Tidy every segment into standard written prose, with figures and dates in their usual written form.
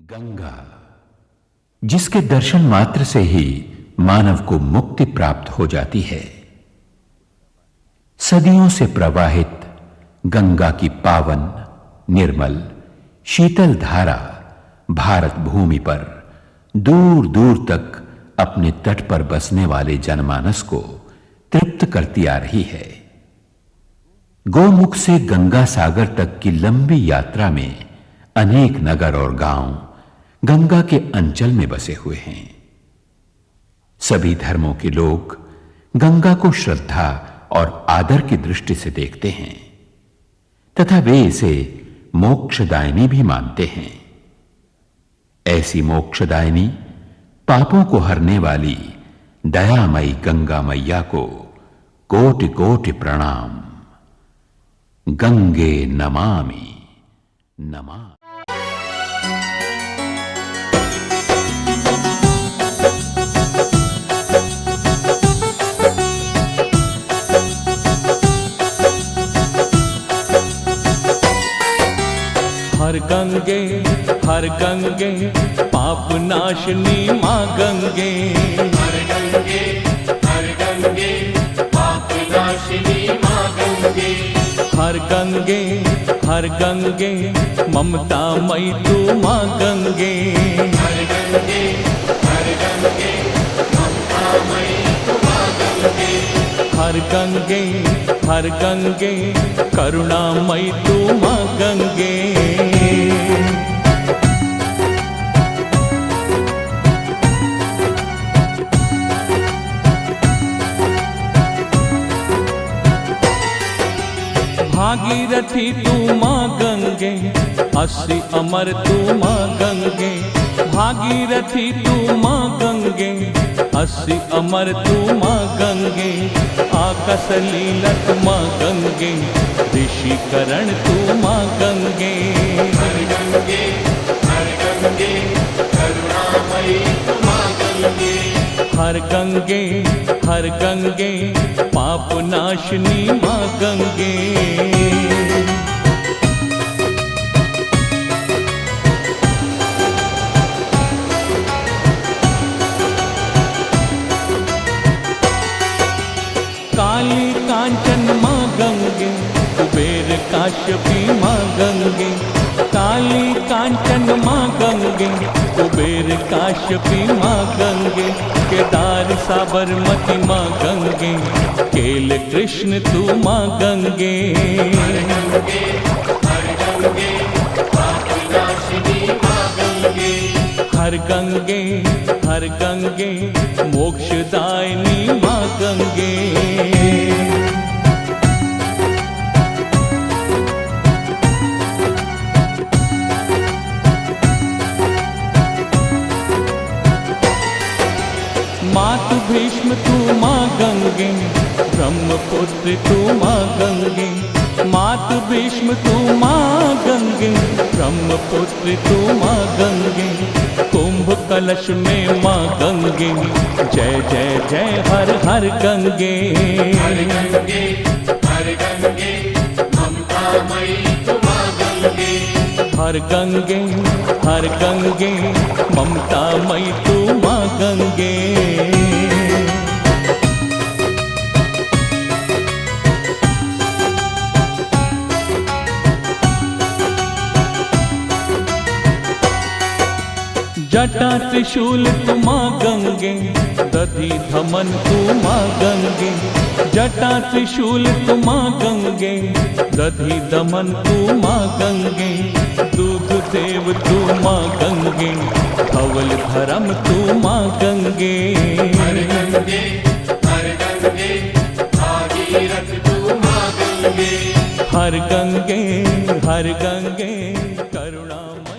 गंगा, जिसके दर्शन मात्र से ही मानव को मुक्ति प्राप्त हो जाती है। सदियों से प्रवाहित गंगा की पावन, निर्मल, शीतल धारा भारत भूमि पर दूर दूर तक अपने तट पर बसने वाले जनमानस को तृप्त करती आ रही है। गोमुख से गंगा सागर तक की लंबी यात्रा में अनेक नगर और गांव गंगा के अंचल में बसे हुए हैं। सभी धर्मों के लोग गंगा को श्रद्धा और आदर की दृष्टि से देखते हैं तथा वे इसे मोक्षदायिनी भी मानते हैं। ऐसी मोक्षदायिनी, पापों को हरने वाली दयामयी गंगा मैया को कोटि कोटि प्रणाम। गंगे नमामि नमामि। हर गंगे पाप नाशनी मां गंगे। हर गंगे पाप नाशनी मां गंगे। हर गंगे ममता मई तू मां गंगे। हर गंगे ममता मई तू मां गंगे। हर गंगे करुणा मई तू मां गंगे। भागीरथी तू मां गंगे, अस्सी अमर तू मां गंगे। भागीरथी तू मां गंगे, अस्सी अमर तू मां गंगे। आकाश लीलक मां गंगे, ऋषिकरण तू मां गंगे। हर गंगे करुणामयी तू मां गंगे। हर गंगे पाप नाशनी मां गंगे। काली कांचन मां गंगे, कुबेर काश्यपी मां गंगे। काली कांचन मां गंगे, कुबेर काश्यपी मां गंगे। केदार साबरमती मां गंगे, केल कृष्ण तू मां गंगे। हर गंगे पाप नाशनी मां गंगे। हर गंगे मोक्षदायिनी मां गंगे। मातु भीष्म तू मां गंगे, ब्रह्मपुत्र तू मां गंगे। मातु भीष्म तू मां गंगे, ब्रह्मपुत्र तू मां गंगे। कुंभ कलश में मां गंगे, जय जय जय हर हर गंगे। हर गंगे ममता मई तू मां गंगे। हर गंगे ममता मई तू मां गंगे। जटा त्रिशूल तू मां गंगे, दधि धमन तू मां गंगे। जटा त्रिशूल तू मां गंगे, दधि दमन तू मां गंगे। दूध देव तू मां गंगे, धवल धर्म तू मां गंगे। हर गंगे भागीरथ तू मां गंगे। हर गंगे करुणामय।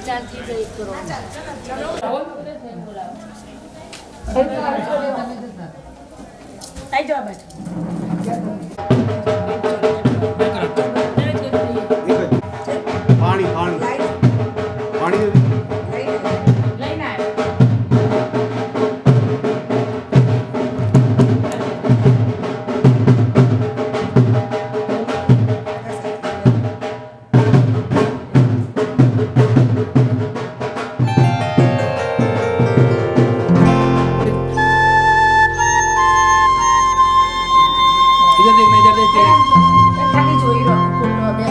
ચાલથી તો 1 કરોડ આઈ જાવ બેઠો પાણી પાણી પાણી લઈને આવ ખાલી જોઈ રહ્યો કોનો બે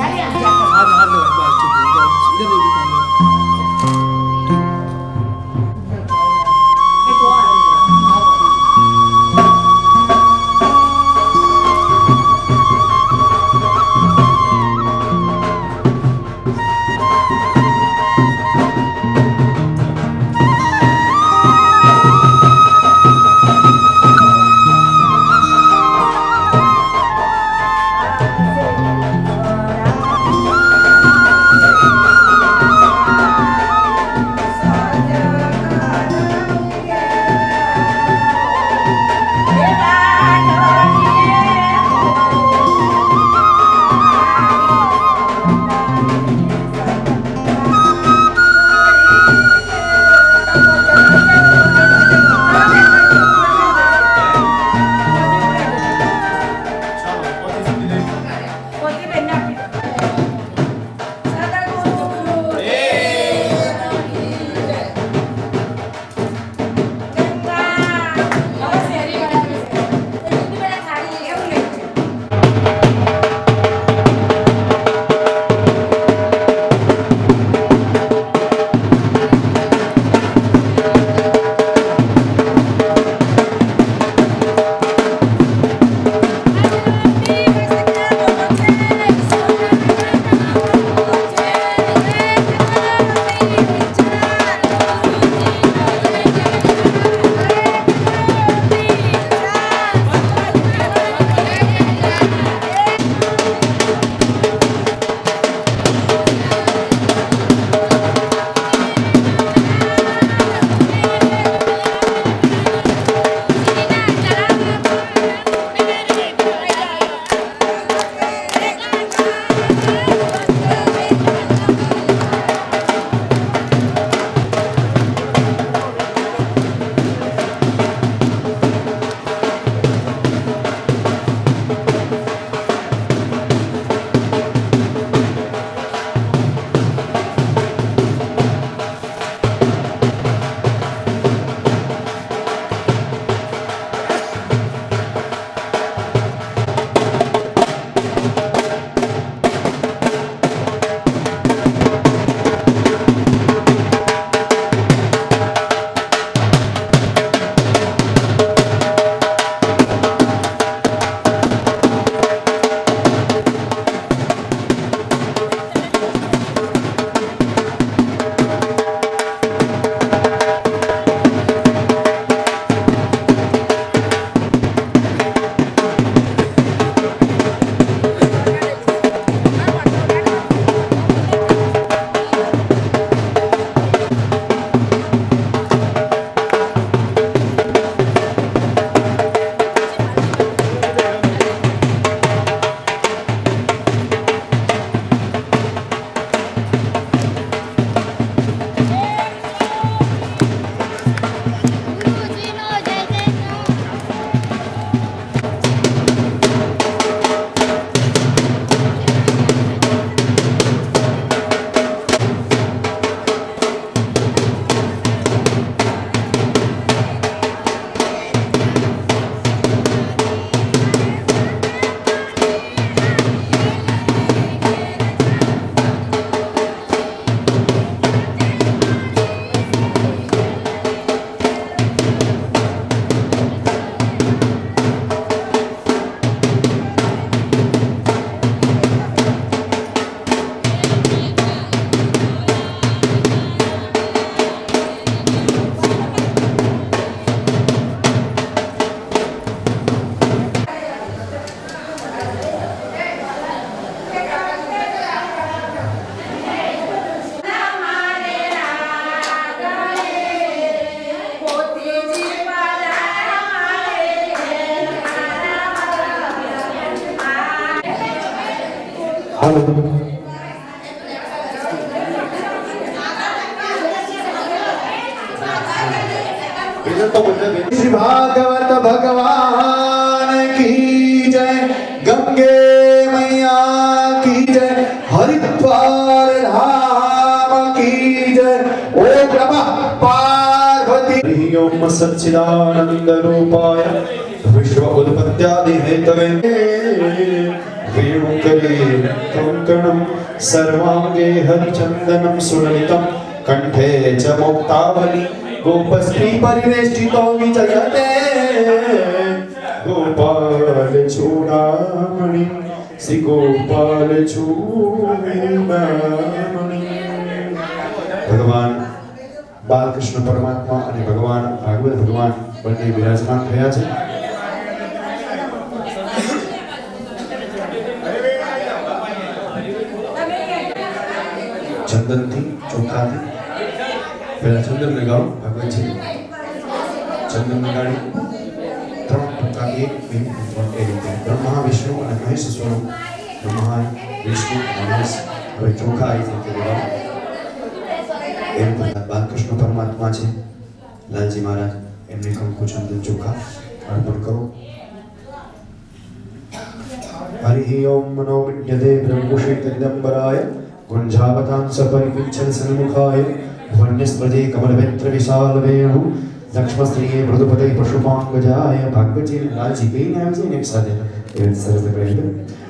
श्री भागवत भगवान की जय, गंगे मैया की जय, हरिद्वार धाम की जय। ओम नमः पार्वती। ओम सच्चिदानंद रूपाय विश्व उत्पत्त्यादि हेतवे वेणुकरे कंकणं सर्वांगे हरिचंदनं सुललितं कंठे च मुक्तावली गोपस्त्री परिवेष्टितो विजयते गोपाल चूड़ामणि श्री गोपाल चूड़ामणि। भगवान बालकृष्ण परमात्मा અને ભગવાન ભાગવત ભગવાન બંને વિરાજમાન થયા છે। ચંદનથી ચોખાથી પહેલા ચંદન લગાવો ભગવાનજી, ચંદન લગાડી 3 ટુકડા 1 2 3 એ રીતે બ્રહ્મા વિષ્ણુ અને મહેશ સ્વરૂપ બ્રહ્મા વિષ્ણુ મહેશ હવે ચોખા એ રીતે લગાવો। એમ બાલકૃષ્ણ પરમાત્મા છે લાલજી મહારાજ, એમને કંકુ ચંદન ચોખા અર્પણ કરો। હરિ ઓમ મનો વિદ્યતે બ્રહ્મુષિત દિગંબરાય ગુંજાવતાં સપરિપિંચન સન્મુખાય વન્યસ્પતિ કમલવેત્ર વિશાલ વેણુ લક્ષ્મસ્ત્રીએ મૃદુપતે પશુપાંગજાય। ભાગવતજી લાલજી કહીને આવે છે ને એક સાથે એ સરસ કહે।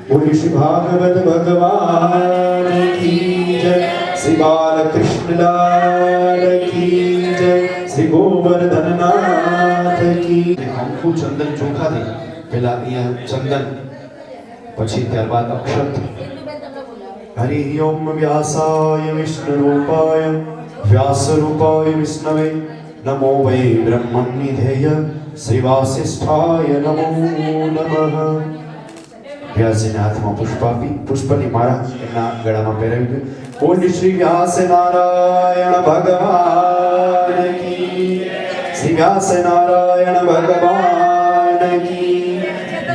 બોલી શ્રી ભાગવત ભગવાન કી જય, શ્રી બાલકૃષ્ણ લાલ કી જય, શ્રી ગોવર્ધનનાથ કી। કંકુ ચંદન ચોખાથી પહેલા અહીંયા ચંદન, પછી ત્યારબાદ અક્ષત। હરિ ઓમ વ્યાસાય વિષ્ણુરૂપાય व्यासरूपाय विष्णवे नमो वै ब्रह्मन्निधेय श्रीवासिष्ठाय नमो नमः। व्यासजीના હાથમાં પુષ્પની માળા એમના ગળામાં પહેરાવી દે। બોલ શ્રી વ્યાસ નારાયણ ભગવાન કી, શ્રી વ્યાસ નારાયણ ભગવાન કી,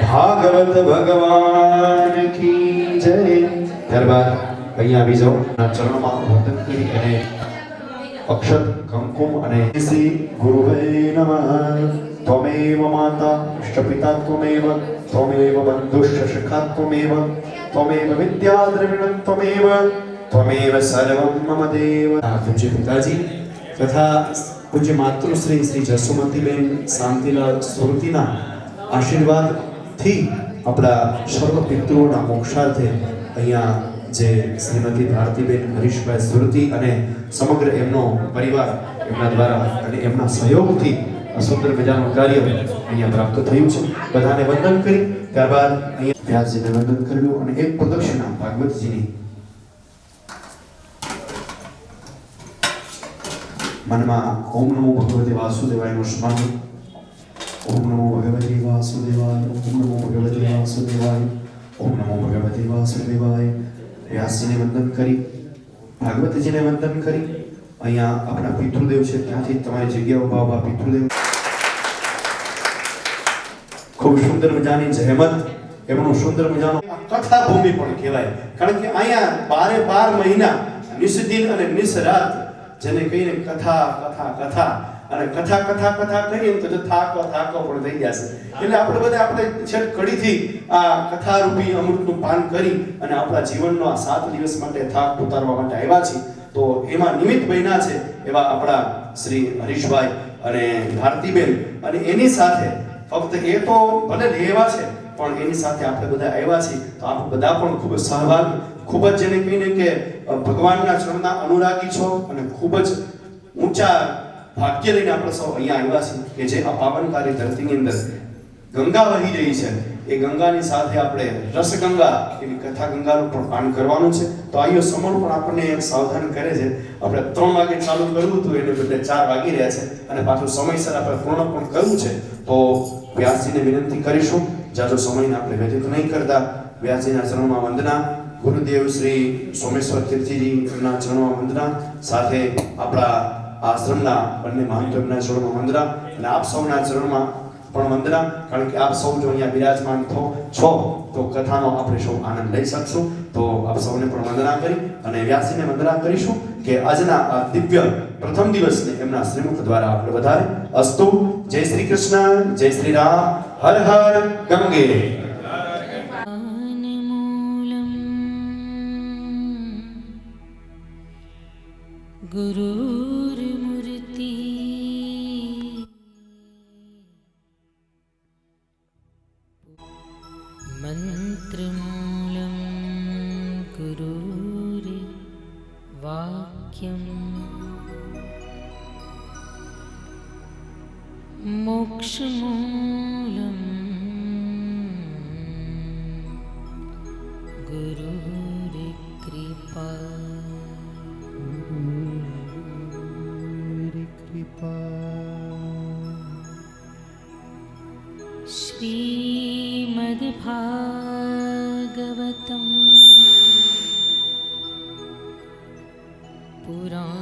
ભાગવત ભગવાન કી જય। ત્યારબાદ અહીંયા આવી જાઓ, ચરણોમાં વંદન કરી અને અક્ષત કંકુમ અને શ્રી ગુરુવે નમઃ। ત્વમેવ માતા પિતા ત્વમેવ, ત્વમેવ બંધુશ્ચ સખા ત્વમેવ, ત્વમેવ વિદ્યા દ્રવિણં ત્વમેવ, ત્વમેવ સર્વં મમ દેવ। પૂજ્ય પિતાજી તથા પૂજ્ય માતૃશ્રી શ્રી જસુમતીબેન શાંતિલાલ સુરતીના આશીર્વાદથી આપણા સર્વ પિતૃઓના મોક્ષાર્થે અહીંયા જે શ્રીમતી ભારતીબેન હરીશભાઈ સુરતી અને સમગ્ર એમનો પરિવાર એમના દ્વારા અને એમના સહયોગથી આ સુંદર મજાનું કાર્ય અહીંયા પ્રાપ્ત થયું છે। બધાને વંદન કરી ત્યારબાદ અહીંયા વ્યાસજીને વંદન કર્યું અને એક પ્રદક્ષિણા ભાગવતજીની મનમાં ઓમ નમો ભગવતે વાસુદેવાયનું સ્મરણ। ઓમ નમો ભગવતે વાસુદેવાય, ઓમ નમો ભગવતે વાસુદેવાય, ઓમ નમો ભગવતે વાસુદેવાય। વ્યાસજીને વંદન કરી, ભાગવતજીને વંદન કરી। અહીંયા આપણા પિતૃદેવ છે ત્યાંથી તમારી જગ્યા ઉભા ઉભા પિતૃદેવ ખૂબ સુંદર મજાની જહેમત, એમનું સુંદર મજાનું કથા ભૂમિ પણ કહેવાય। કારણ કે અહીંયા 12 મહિના નિષદિન અને નિષરાત જેને કહીને કથા કથા કથા અને કથા કથા કથા કરીએ તો થાકો પણ થઈ જશે। એટલે આપણે બધા આપણે છેક કડીથી આ કથારૂપી અમૃતનું પાન કરી અને આપણા જીવનનો આ 7 દિવસ માટે થાક ઉતારવા માટે આવ્યા છીએ। તો એમાં નિમિત્ત બન્યા છે એવા આપણા શ્રી હરીશભાઈ અને ભારતીબેન અને એની સાથે ફક્ત એ તો ભલે લેવા છે પણ એની સાથે આપણે બધા આવ્યા છીએ। તો આપણે બધા પણ ખૂબ સહભાગ, ખૂબ જ જેને કહીને કે ભગવાનના ચરણના અનુરાગી છો અને ખૂબ જ ઊંચા ભાગ્ય લઈને આપણે સૌ અહીંયા આવ્યા છીએ કે જે આ પાવનકારી ધરતીની અંદર ગંગા વહી રહી છે। એ ગંગાની સાથે આપણે રસગંગા એવી કથા ગંગાનું પણ પાન કરવાનું છે। તો આયો સમય પણ આપણને સાવધાન કરે છે। આપણે 3 વાગે ચાલુ કરવું હતું એને બદલે 4 વાગી રહ્યા છે અને પાછું સમયસર આપણે પૂર્ણ પણ કરવું છે। તો વ્યાસજીને વિનંતી કરીશું જાજો સમયને આપણે વ્યતીત નહીં કરતા। વ્યાસજીના ચરણમાં વંદના, ગુરુદેવ શ્રી સોમેશ્વર તીર્થજીના ચરણમાં વંદના, સાથે આપણા આશ્રમના બંને મહંતોના ચરણમાં વંદના અને આપ સૌના ચરણમાં પણ વંદના, કારણ કે આપ સૌ જો અહીંયા બિરાજમાન છો તો કથાનો આપણે સૌ આનંદ લઈ શકશું. તો આપ સૌને પણ વંદના કરી અને વ્યાસજીને વંદના કરીશું કે આજના આ દિવ્ય પ્રથમ દિવસને એમના શ્રીમુખ દ્વારા આપણે વધારે. અસ્તુ. જય શ્રી કૃષ્ણ, જય શ્રી રામ, હર હર ગંગે. गुरुर्मूर्ति मंत्रमूलं गुरुर्वाक्यं मोक्षमूलं गुरुर्कृपा. श्रीमद्भागवतं पुराणतिलकं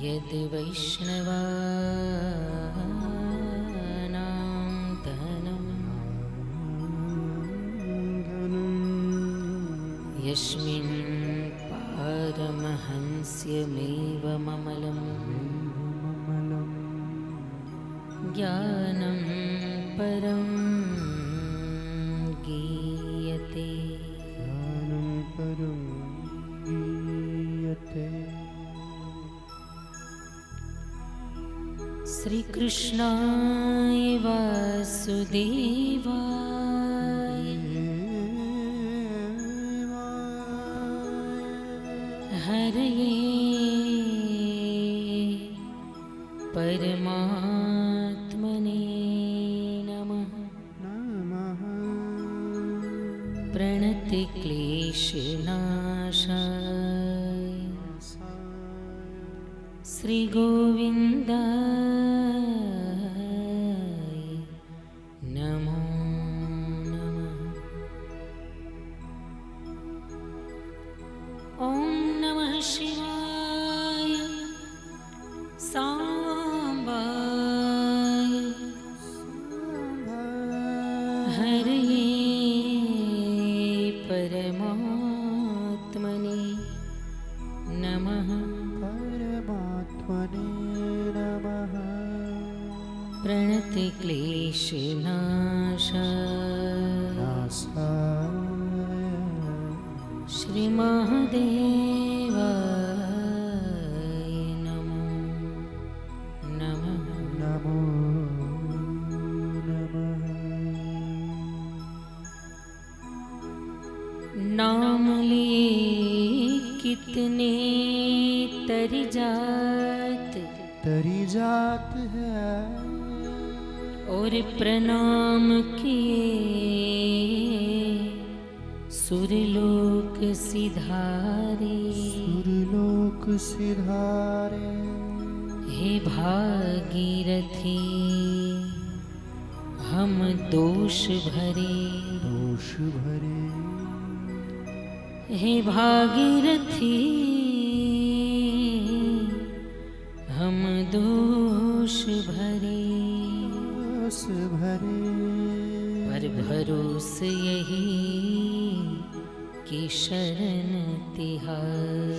यद्वैष्णवानां धनं यस्मिन् परमहंस्यमेवममलं ज्ञानं परं गीयते. श्रीकृष्णाय वासुदेवाय हरये परमात्मने नमः. प्रणतिक्लेशनाशाय श्रीगोविन्दाय नमो नमः. ॐ नमः शिवाय सांबाय हरये परमात्मने नमः. प्रणतिक्लेशनाशाय श्रीमहादेवाय नमो नमः. नाम लिए कितने तरी जात है और प्रणाम किए सुरलोक सिधारे. हे भागीरथी हम दोष भरे हे भागीरथी हम दोष भरे. पर भरोस यही कि शरण तिहार.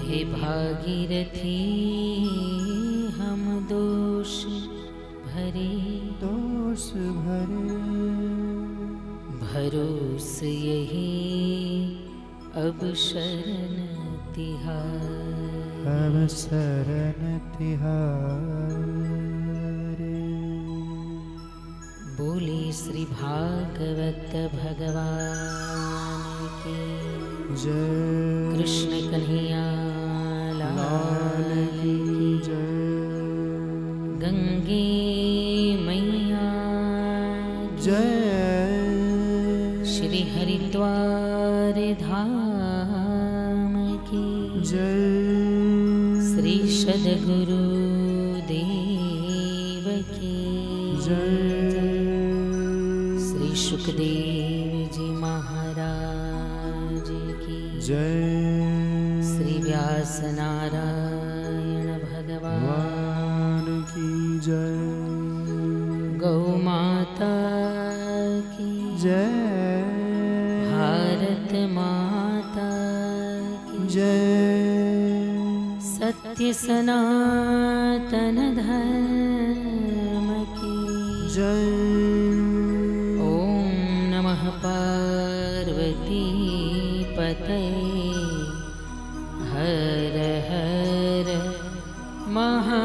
हे भागीरथी हम दोष भरे भरोस यही अब शरण तिहार. बोले श्री भागवत भगवान की जय. कृष्ण कन्हैया लाल की जय. गंगे मैया जय. श्री हरिद्वार धाम की जय. श्री सद्गुरु देव की जय. श्री सुखदेव जी महाराज की જય શ્રી વ્યાસ નારાયણ ભગવાન ભગવાન કી જય ગૌ માતા કી જય ભારત માતા કી જય સત્ય સનાતન ધર્મ કી જય ઓમ નમઃ પાર્વતી પતય હર હર મહાદેવ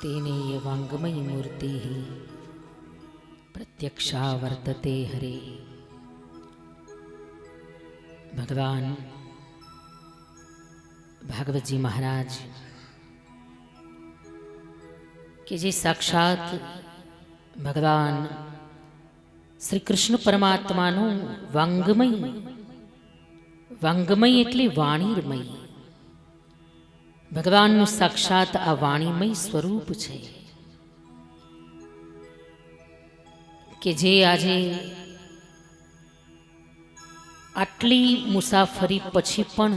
तेने ये वाङ्मयी मूर्तिः प्रत्यक्षा वर्तते हरे। भगवान भागवत जी महाराज કે જે સાક્ષાત ભગવાન શ્રી કૃષ્ણ પરમાત્માનું વાંગમય એટલે વાણીમય, ભગવાનનું સાક્ષાત આ વાણીમય સ્વરૂપ છે કે જે આજે આટલી મુસાફરી પછી પણ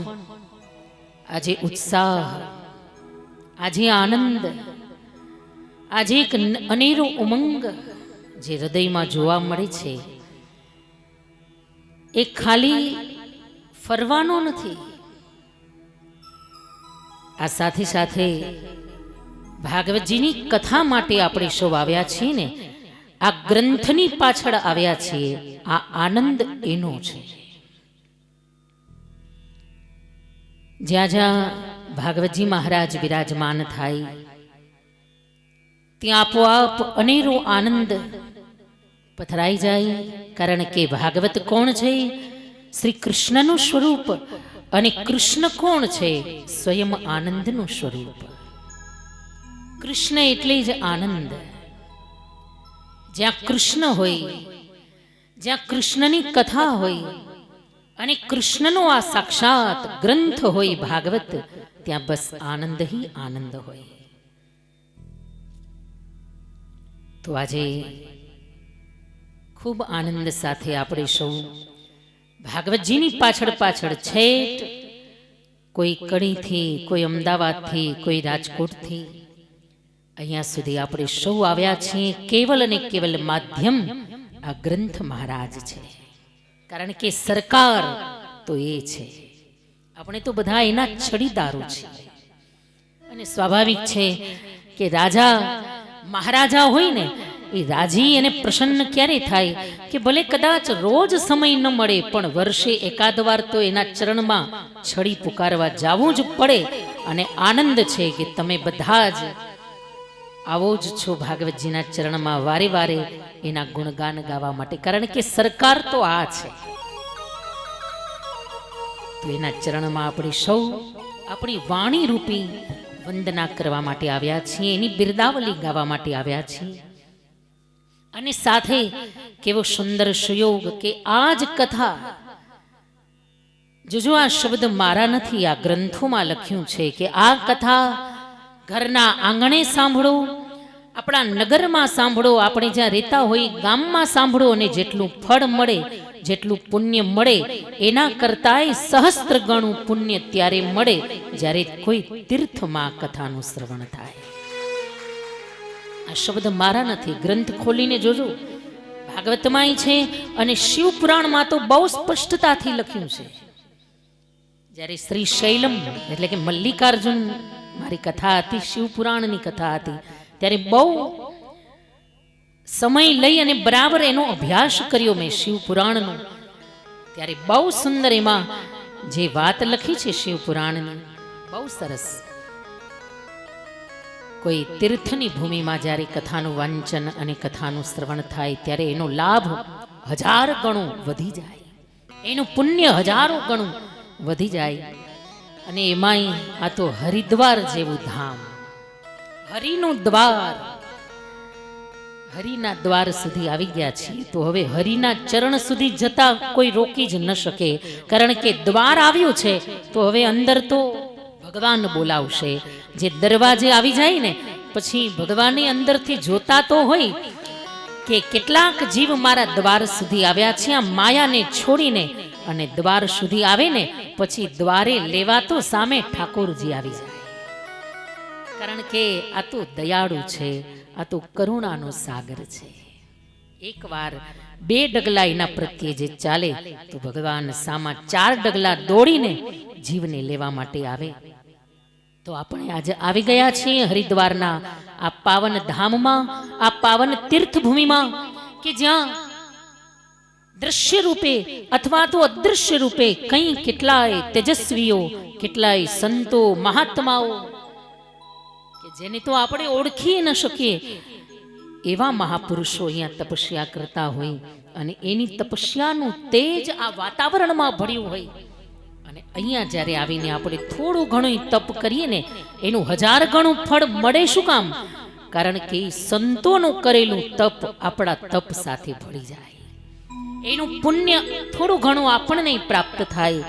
આજે ઉત્સાહ, આજે આનંદ, આજે એક અનેરો ઉમંગ જે હૃદયમાં જોવા મળે છે એ ખાલી ફરવાનો નથી, આ સાથે સાથે ભાગવતજીની કથા માટે આપણે સૌ આવ્યા છીએ ને, આ ગ્રંથની પાછળ આવ્યા છીએ, આ આનંદ એનો છે. જ્યાં જ્યાં ભાગવતજી મહારાજ વિરાજમાન થાય ત્યાં આપોઆપ અનેરો આનંદ પથરાઈ જાય, કારણ કે ભાગવત કોણ છે? શ્રી કૃષ્ણનું સ્વરૂપ, અને કૃષ્ણ કોણ છે? સ્વયં આનંદનું સ્વરૂપ. કૃષ્ણ એટલે જ આનંદ. જ્યાં કૃષ્ણ હોય, જ્યાં કૃષ્ણની કથા હોય અને કૃષ્ણનો આ સાક્ષાત ગ્રંથ હોય ભાગવત, ત્યાં બસ આનંદ ही આનંદ હોય. તો આજે ખૂબ આનંદ સાથે આપણે સૌ ભાગવતજીની પાછળ પાછળ છેટ કોઈ કડીથી, કોઈ અમદાવાદથી, કોઈ રાજકોટથી અહીંયા સુધી આપણે સૌ આવ્યા છીએ. કેવલ અને કેવલ માધ્યમ આ ગ્રંથ મહારાજ છે, કારણ કે સરકાર તો એ છે, આપણે તો બધા એના છડીદારો છીએ. અને સ્વાભાવિક છે કે રાજા મહારાજા હોય ને એ રાજી અને પ્રસન્ન ક્યારે થાય કે ભલે કદાચ રોજ સમય ન મળે પણ વર્ષે એકાદ વાર તો એના ચરણમાં છડી પુકારવા જવું જ પડે. અને આનંદ છે કે તમે બધા જ આવો જ છો ભાગવતજીના ચરણમાં વારે વારે એના ગુણગાન ગાવા માટે, કારણ કે સરકાર તો આ છે. તો એના ચરણમાં આપણે સૌ આપણી વાણી રૂપી વંદના કરવા માટે આવ્યા છીએ, એની બિરદાવલી ગાવા માટે આવ્યા છીએ. અને સાથે કેવો સુંદર સુયોગ કે આ જ કથા, જો આ શબ્દ મારા નથી, આ ગ્રંથોમાં લખ્યું છે કે આ કથા ઘરના આંગણે સાંભળો, આપણા નગરમાં સાંભળો, આપણે જ્યાં રહેતા હોય ગામમાં સાંભળો, અને જેટલું ફળ મળે, જેટલું પુણ્ય મળે એના કરતાંય સહસ્ત્ર ગણું પુણ્ય ત્યારે મળે જ્યારે કોઈ તીર્થમાં કથાનું શ્રવણ થાય. આ શબ્દ મારા નથી, ગ્રંથ ખોલીને જોજો, ભાગવતમાં છે અને શિવ પુરાણમાં તો બહુ સ્પષ્ટતાથી લખ્યું છે. જ્યારે શ્રી શૈલમ એટલે કે મલ્લિકાર્જુન મારી કથા હતી, શિવ પુરાણની કથા હતી, ત્યારે બહુ સમય લઈ અને બરાબર એનો અભ્યાસ કર્યો મેં શિવ પુરાણનો. ત્યારે બહુ સુંદર એમાં જે વાત લખી છે શિવ પુરાણની, બહુ સરસ. કોઈ તીર્થની ભૂમિમાં જ્યારે કથાનું વાંચન અને કથાનું શ્રવણ થાય ત્યારે એનો લાભ 1000 ગણું વધી જાય, એનું પુણ્ય 1000 ગણું વધી જાય. અને એમાંય આ તો હરિદ્વાર જેવું ધામ, હરિનું દ્વાર, હરિના દ્વાર સુધી આવી ગયા છીએ તો હવે હરિના ચરણ સુધી જતા કોઈ રોકી જ ન શકે, કારણ કે દ્વાર આવ્યું છે તો હવે અંદર તો ભગવાન બોલાવશે. જે દરવાજે આવી જાય ને પછી ભગવાનની અંદરથી જોતા તો હોય કે કેટલાક જીવ મારા દ્વાર સુધી આવ્યા છે, આ માયાને છોડીને, અને દ્વાર સુધી આવે ને પછી દ્વારે લેવા તો સામે ઠાકોરજી આવી જાય. કારણ કે આ તો દયાળુ છે, આ તો કરુણાનો સાગર છે. એકવાર 2 ડગલા એના પ્રત્યે જે ચાલે તો ભગવાન સામા 4 ડગલા દોડીને જીવને લેવા માટે આવે. તો આપણે આજે આવી ગયા છીએ હરિદ્વારના આ પાવન ધામમાં, આ પાવન તીર્થભૂમિમાં, કે જ્યાં દ્રશ્ય રૂપે અથવા તો અદૃશ્ય રૂપે કઈ કેટલાય તેજસ્વીઓ, કેટલાય સંતો, મહાત્માઓ કે જેને તો આપણે ઓળખી ન શકીએ એવા મહાપુરુષો અહીંયા તપસ્યા કરતા હોય, અને એની તપસ્યાનું તેજ આ વાતાવરણમાં ભળ્યું હોય. અને અહીંયા જ્યારે આવીને આપણે થોડું ઘણું તપ કરીએ ને એનું 1000 ગણું ફળ મળે. શું કામ? કારણ કે સંતોનું કરેલું તપ આપણા તપ સાથે ભળી જાય, એનું પુણ્ય થોડું ઘણું આપણને પ્રાપ્ત થાય.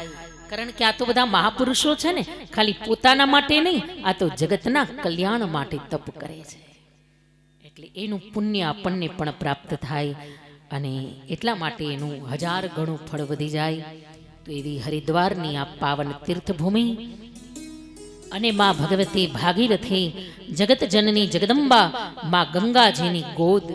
કારણ કે આ તો બધા મહાપુરુષો છે ને, ખાલી પોતાના માટે નહીં, આ તો જગતના કલ્યાણ માટે તપ કરે છે, એટલે એનું પુણ્ય આપણને પણ પ્રાપ્ત થાય, અને એટલા માટે એનું 1000 ગણું ફળ વધી જાય. તો એવી હરિદ્વારની આ પાવન તીર્થભૂમિ અને માં ભગવતી ભાગીરથી, જગત જનની જગદંબા માં ગંગાજીની ગોદ.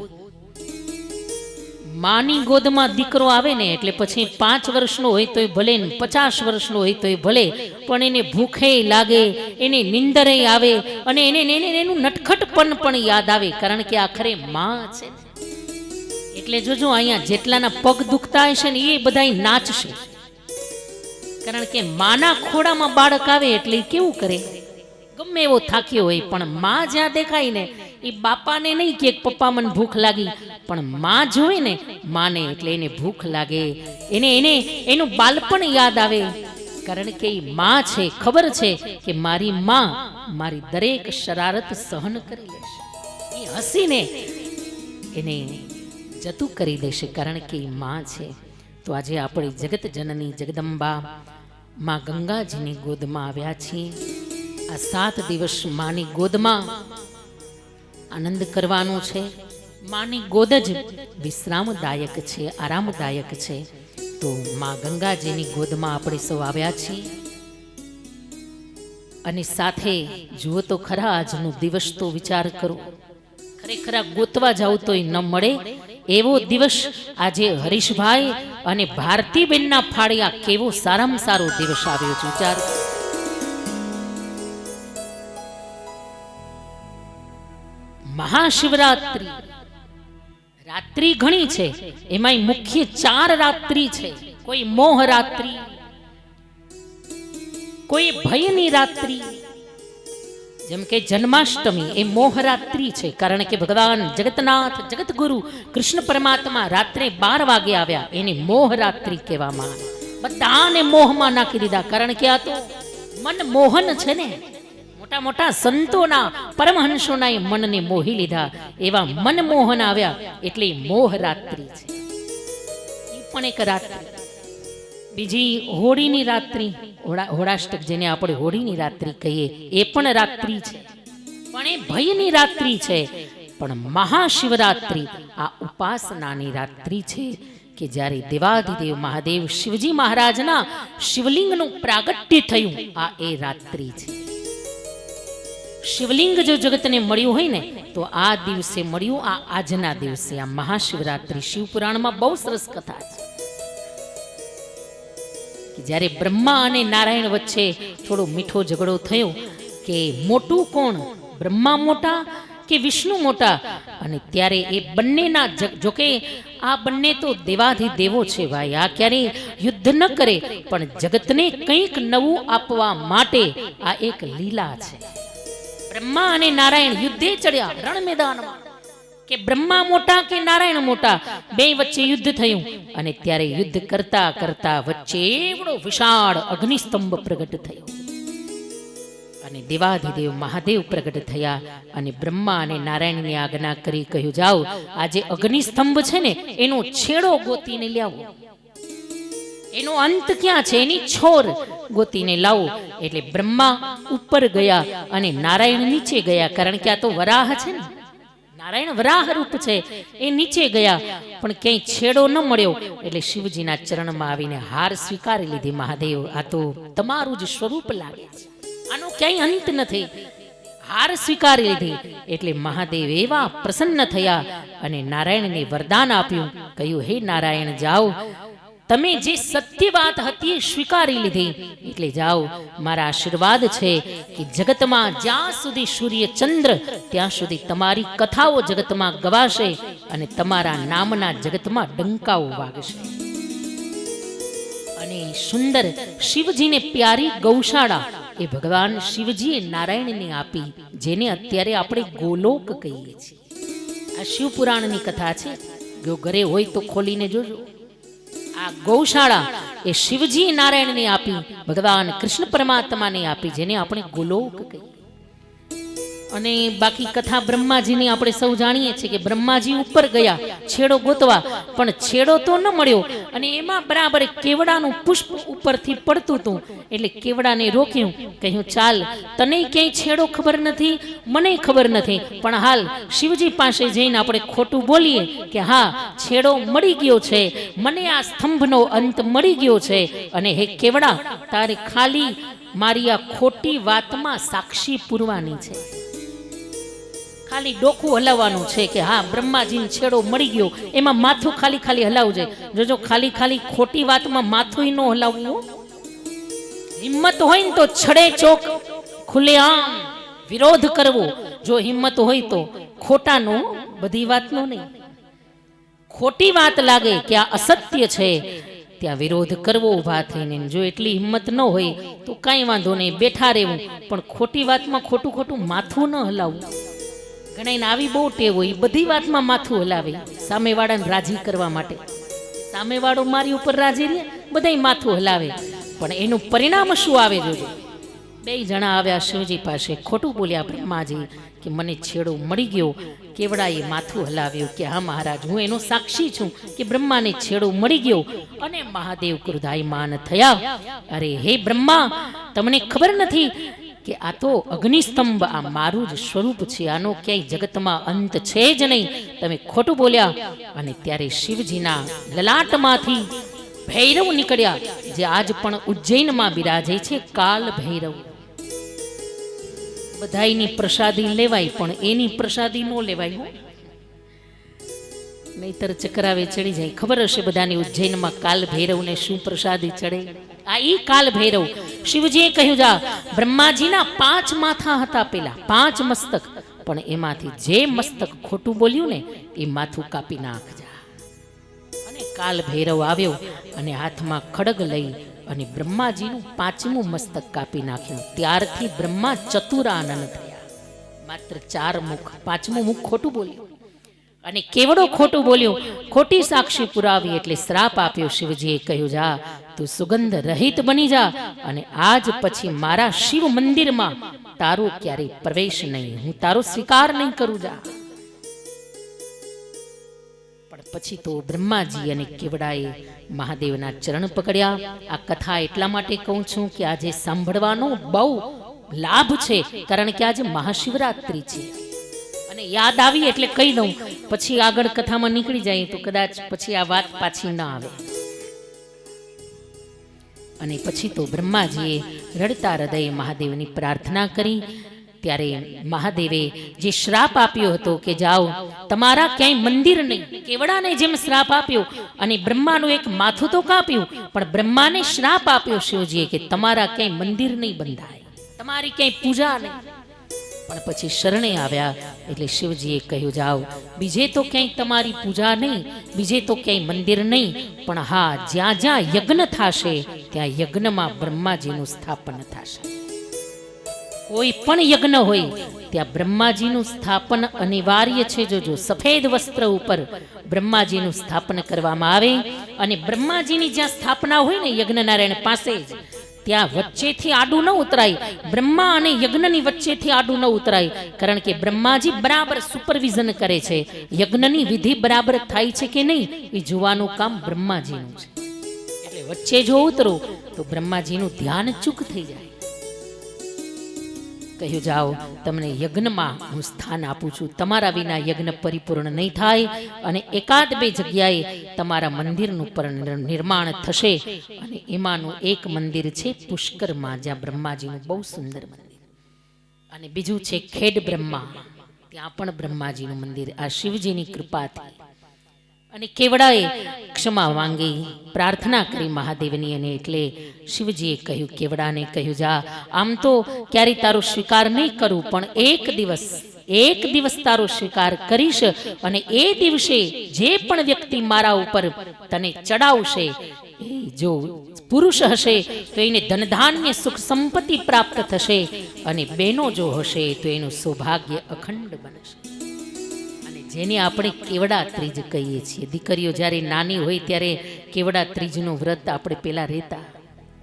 માની ગોદમાં દીકરો આવે ને એટલે પછી 5 વર્ષનો હોય તોય ભલે, 50 વર્ષનો હોય તોય ભલે, પણ એને ભૂખે લાગે, એને નિંદરે આવે, અને એનું નટખટપણ પણ યાદ આવે, કારણ કે આખરે માં છે. એટલે જોજો અહીંયા જેટલાના પગ દુખતા હશે ને એ બધાય નાચશે, કારણ કે માના ખોડામાં બાળક આવે એટલે કેવું કરે, ગમે એવો થાક્યો હોય પણ માં જ્યાં દેખાય ને એ બાપાને નહીં કે પપ્પા મને ભૂખ લાગી, પણ માં જોવે ને માને એટલે એને ભૂખ લાગે, એનું બાળપણ યાદ આવે, કારણ કે એ માં છે, ખબર છે કે મારી માં મારી દરેક શરારત સહન કરી લેશે, એ હસીને એને જતું કરી દેશે, કારણ કે એ માં છે. તો આજે આપણે જગત જનની જગદંબા માં ગંગાજીની ગોદમાં આવ્યા છીએ. આ 7 દિવસ માની ગોદમાં આનંદ કરવાનો છે. માની ગોદ જ વિશ્રામદાયક છે, આરામદાયક છે. તો માં ગંગાજીની ગોદમાં આપણે સૌ આવ્યા છીએ. અને સાથે જુઓ તો ખરા, આજનો દિવસ તો વિચાર કરો, ખરેખર ગોતવા જાવ તોય ન મળે એવો દિવસ આજે હરીશભાઈ અને ભારતીબેનના ફાળિયા કેવો સારામાં સારો દિવસ આવ્યો છે. વિચાર, મહાશિવરાત્રી રાત્રિ ઘણી છે, એમાંય મુખ્ય 4 રાત્રિ છે. કોઈ મોહ રાત્રિ, કોઈ ભયની રાત્રિ, જેમ કે જન્માષ્ટમી એ મોહરાત્રિ છે, કારણ કે ભગવાન જગતનાથ જગતગુરુ કૃષ્ણ પરમાત્મા રાત્રે 12 વાગે આવ્યા, એને મોહરાત્રિ કહેવામાં આવે. બધાને મોહમાં નાખી દીધા, કારણ કે આ તો મનમોહન છે ને, મોટા મોટા સંતોના પરમહંસોના એ મનને મોહી લીધા, એવા મનમોહન આવ્યા, એટલે મોહરાત્રિ છે. એ પણ એક રાત્રિ. બીજી હોળીની રાત્રિ, હોળાષ્ટક જેને આપણે હોળીની રાત્રિ કહીએ, એ પણ રાત્રિ છે, પણ એ ભયની રાત્રિ છે. પણ મહાશિવરાત્રિ આ ઉપાસનાની રાત્રિ છે, કે જ્યારે દેવાધિદેવ મહાદેવ શિવજી મહારાજના શિવલિંગનું પ્રાગટ્ય થયું, આ એ રાત્રિ છે. શિવલિંગ જો જગતને મળ્યું હોય ને તો આ દિવસે મળ્યું, આ આજના દિવસે, આ મહાશિવરાત્રિ. શિવપુરાણમાં બહુ સરસ કથા છે. જ્યારે બ્રહ્મા અને નારાયણ વચ્ચે થોડો મીઠો ઝઘડો થયો કે મોટું કોણ, બ્રહ્મા મોટા કે વિષ્ણુ મોટા, અને ત્યારે એ બંનેના, જોકે આ બંને તો દેવાધિદેવો છે ભાઈ, આ ક્યારેય યુદ્ધ ન કરે, પણ જગતને કંઈક નવું આપવા માટે આ એક લીલા છે. બ્રહ્મા અને નારાયણ યુદ્ધે ચડ્યા રણ મેદાનમાં, કે બ્રહ્મા મોટા કે નારાયણ મોટા, બે વચ્ચે યુદ્ધ થયું. અને ત્યારે યુદ્ધ કરતા કરતા વચ્ચે એવડો વિશાળ અગ્નિસ્તંભ પ્રગટ થયો, અને દેવાધિદેવ મહાદેવ પ્રગટ થયા અને બ્રહ્મા અને નારાયણની આજ્ઞા કરી કહ્યું, જાઓ આ જે અગ્નિસ્તંભ છે ને એનો છેડો ગોતીને લાવો, એનો અંત ક્યાં છે એની છોર ગોતીને લાવો. એટલે બ્રહ્મા ઉપર ગયા અને નારાયણ નીચે ગયા, કારણ કે આ તો વરાહ છે ને, નારાયણ વરાહ રૂપ છે, એ નીચે ગયા પણ ક્યાંય છેડો ન મળ્યો. એટલે શિવજીના ચરણમાં આવીને હાર સ્વીકારી લીધી, મહાદેવ આ તો તમારું જ સ્વરૂપ લાગે છે, આનો ક્યાંય અંત નથી. હાર સ્વીકારી લીધી એટલે મહાદેવ એવા પ્રસન્ન થયા અને નારાયણને વરદાન આપ્યું, કહ્યું હે નારાયણ જાઓ, તમે જે સત્ય વાત હતી એ સ્વીકારી લીધી, એટલે જાઓ મારા આશીર્વાદ છે કે જગતમાં જ્યાં સુધી સૂર્ય ચંદ્ર ત્યાં સુધી તમારી કથાઓ જગતમાં ગવાશે અને તમારા નામના જગતમાં ડંકાઓ વાગશે. અને સુંદર શિવજીને પ્યારી ગૌશાળા એ ભગવાન શિવજીએ નારાયણને આપી, જેને અત્યારે આપણે ગોલોક કહીએ છીએ. આ શિવપુરાણની કથા છે, જો ઘરે હોય તો ખોલીને જોજો. આ ગૌશાળા એ શિવજી નારાયણને આપી, ભગવાન કૃષ્ણ પરમાત્માને આપી, જેને આપણે ગોલોક કહીએ. અને બાકી કથા બ્રહ્માજીની આપણે સૌ જાણીએ છીએ કે બ્રહ્માજી ઉપર ગયા છેડો ગોતવા, પણ છેડો તો ન મળ્યો અને એમાં બરાબર કેવડાનું પુષ્પ ઉપરથી પડતું હતું. એટલે કેવડાને રોક્યું, કહ્યું ચાલ તને ક્યાંય છેડો ખબર નથી, મને ખબર નથી, પણ હાલ શિવજી પાસે જઈને આપણે ખોટું બોલીએ કે હા છેડો મળી ગયો છે, મને આ સ્તંભનો અંત મળી ગયો છે. અને હે કેવડા, તારે ખાલી મારી આ ખોટી વાતમાં સાક્ષી પૂરવાની છે, ખાલી ડોકું હલાવવાનું છે કે હા બ્રહ્માજીને છેડો મળી ગયો, એમાં માથું ખાલી ખાલી હલાવજે. જોજો ખાલી ખાલી ખોટી વાતમાં માથું ન હલાવવું. હિંમત હોય ને તો છડે ચોક ખુલ્લેઆમ વિરોધ કરવો, જો હિંમત હોય તો ખોટાનો, બધી વાતનો નહીં. ખોટી વાત લાગે કે આ અસત્ય છે ત્યાં વિરોધ કરવો ઊભા થઈને. જો એટલી હિંમત ન હોય તો કાંઈ વાંધો નહીં, બેઠા રહેવું, પણ ખોટી વાતમાં ખોટું ખોટું માથું ન હલાવવું. ઘણાને આવી બહુ ટેવ હોય, બધી વાતમાં માથું હલાવે સામેવાળાને રાજી કરવા માટે. સામેવાળો મારી ઉપર રાજી રહે, બધાય માથું હલાવે, પણ એનું પરિણામ શું આવે જોજો. બે જણા આવ્યા શિવજી પાસે, ખોટું બોલ્યા બ્રહ્માજી કે મને છેડો મળી ગયો. કેવડાએ માથું હલાવ્યું કે હા મહારાજ, હું એનો સાક્ષી છું કે બ્રહ્માને છેડો મળી ગયો. અને મહાદેવ ક્રોધાયમાન થયા, અરે હે બ્રહ્મા, તમને ખબર નથી કે આ તો અગ્નિસ્તંભ આ મારું જ સ્વરૂપ છે, આનો ક્યાંય જગતમાં અંત છે જ નહીં, તમે ખોટું બોલ્યા. અને ત્યારે શિવજીના લલાટમાંથી ભૈરવ નીકળ્યા, જે આજ પણ ઉજ્જૈનમાં બિરાજે છે, કાલ ભૈરવ. બધાયની પ્રસાદી લેવાય પણ એની પ્રસાદી ન લેવાય, નહીતર ચકરાવે ચડી જાય. ખબર હશે બધાની ઉજ્જૈનમાં કાલ ભૈરવને શું પ્રસાદી ચડે. આ ઈ કાલ ભૈરવ. શિવજીએ કહ્યું જા, બ્રહ્માજીના 5 માથા હતા, પેલા 5 મસ્તક, પણ એમાંથી જે મસ્તક ખોટું બોલ્યું ને એ માથું કાપી નાખજા. અને કાલ ભૈરવ આવ્યો અને હાથમાં ખડગ લઈ અને બ્રહ્માજીનું 5મું મસ્તક કાપી નાખ્યું. ત્યારથી બ્રહ્મા ચતુરાનન થયા, માત્ર 4 મુખ, 5મું મુખ ખોટું બોલ્યું. અને કેવડો ખોટું બોલ્યો, ખોટી સાક્ષી પુરાવી એટલે શ્રાપ આપ્યો. શિવજીએ કહ્યું જા તું સુગંધ રહિત બની જા, અને આજ પછી મારા શિવ મંદિરમાં તારો ક્યારેય પ્રવેશ નહીં, હું તારો સ્વીકાર નહીં કરું, જા. પણ પછી તો બ્રહ્માજી અને કેવડાએ મહાદેવના ચરણ પકડ્યા. આ કથા એટલા માટે કહું છું કે આજે સાંભળવાનો બહુ લાભ છે, કારણ કે આજે મહાશિવરાત્રિ છે. અને યાદ આવી એટલે કહી દઉં, પછી આગળ કથામાં નીકળી જાય તો કદાચ પછી આ વાત પાછી ના આવે. અને પછી તો બ્રહ્માજીએ રડતા હૃદયે મહાદેવની પ્રાર્થના કરી. ત્યારે મહાદેવે જે શ્રાપ આપ્યો હતો કે જાઓ તમારા ક્યાંય મંદિર નહીં, કેવડાને જેમ શ્રાપ આપ્યો અને બ્રહ્માનું એક માથું તો કાપ્યું, પણ બ્રહ્માને શ્રાપ આપ્યો શિવજીએ કે તમારા ક્યાંય મંદિર નહીં બંધાય, તમારી ક્યાંય પૂજા નહીં. પણ પછી શરણે આવ્યા એટલે શિવજીએ કહ્યું જાઓ બીજે તો ક્યાંય તમારી પૂજા નહીં, બીજે તો ક્યાંય મંદિર નહીં, પણ હા જ્યાં જ્યાં યજ્ઞ થશે ત્યાં યજ્ઞમાં બ્રહ્માજીનું સ્થાપન થશે. કોઈ પણ યજ્ઞ હોય ત્યાં બ્રહ્માજીનું સ્થાપન અનિવાર્ય છે. જોજો સફેદ વસ્ત્ર ઉપર બ્રહ્માજીનું સ્થાપન કરવામાં આવે, અને બ્રહ્માજીની જ્યાં સ્થાપના હોય ને યજ્ઞ નારાયણ પાસે જ, ત્યાં વચ્ચેથી આડું ન ઉતરાય, બ્રહ્મા અને યજ્ઞની વચ્ચેથી આડું ન ઉતરાય, કારણ કે બ્રહ્માજી બરાબર સુપરવિઝન કરે છે. યજ્ઞની વિધિ બરાબર થાય છે કે નહીં એ જોવાનું કામ બ્રહ્માજીનું છે. એટલે વચ્ચે જો ઉતરો તો બ્રહ્માજીનું ધ્યાન ચૂક થઈ જાય. કહ્યું જાઓ તમને યજ્ઞમાં હું સ્થાન આપું છું, તમારા વિના યજ્ઞ પરિપૂર્ણ નહીં થાય, અને એકાદ બે જગ્યાએ તમારા મંદિરનું નિર્માણ થશે, અને એમાંનું એક મંદિર છે પુષ્કરમાં, જ્યાં બ્રહ્માજીનું બહુ સુંદર મંદિર, અને બીજું છે ખેડ બ્રહ્મા, ત્યાં પણ બ્રહ્માજીનું મંદિર. આ શિવજીની કૃપાથી. અને કેવડાએ ક્ષમા માંગી, પ્રાર્થના કરી મહાદેવની, અને એટલે શિવજીએ કહ્યું, કેવડાને કહ્યું, જા આમ તો ક્યારે તારો સ્વીકાર નહીં કરું, પણ એક દિવસ તારો સ્વીકાર કરીશ, અને એ દિવસે જે પણ વ્યક્તિ મારા ઉપર તને ચડાવશે, એ જો પુરુષ હશે તો એને ધનધાન્ય સુખ સંપત્તિ પ્રાપ્ત થશે, અને બહેનો જો હશે તો એનું સૌભાગ્ય અખંડ બનશે. જેને આપણે કેવડા ત્રીજ કહીએ છીએ. દીકરીઓ જ્યારે નાની હોય ત્યારે કેવડા ત્રીજનું વ્રત આપણે પેલા રહેતા,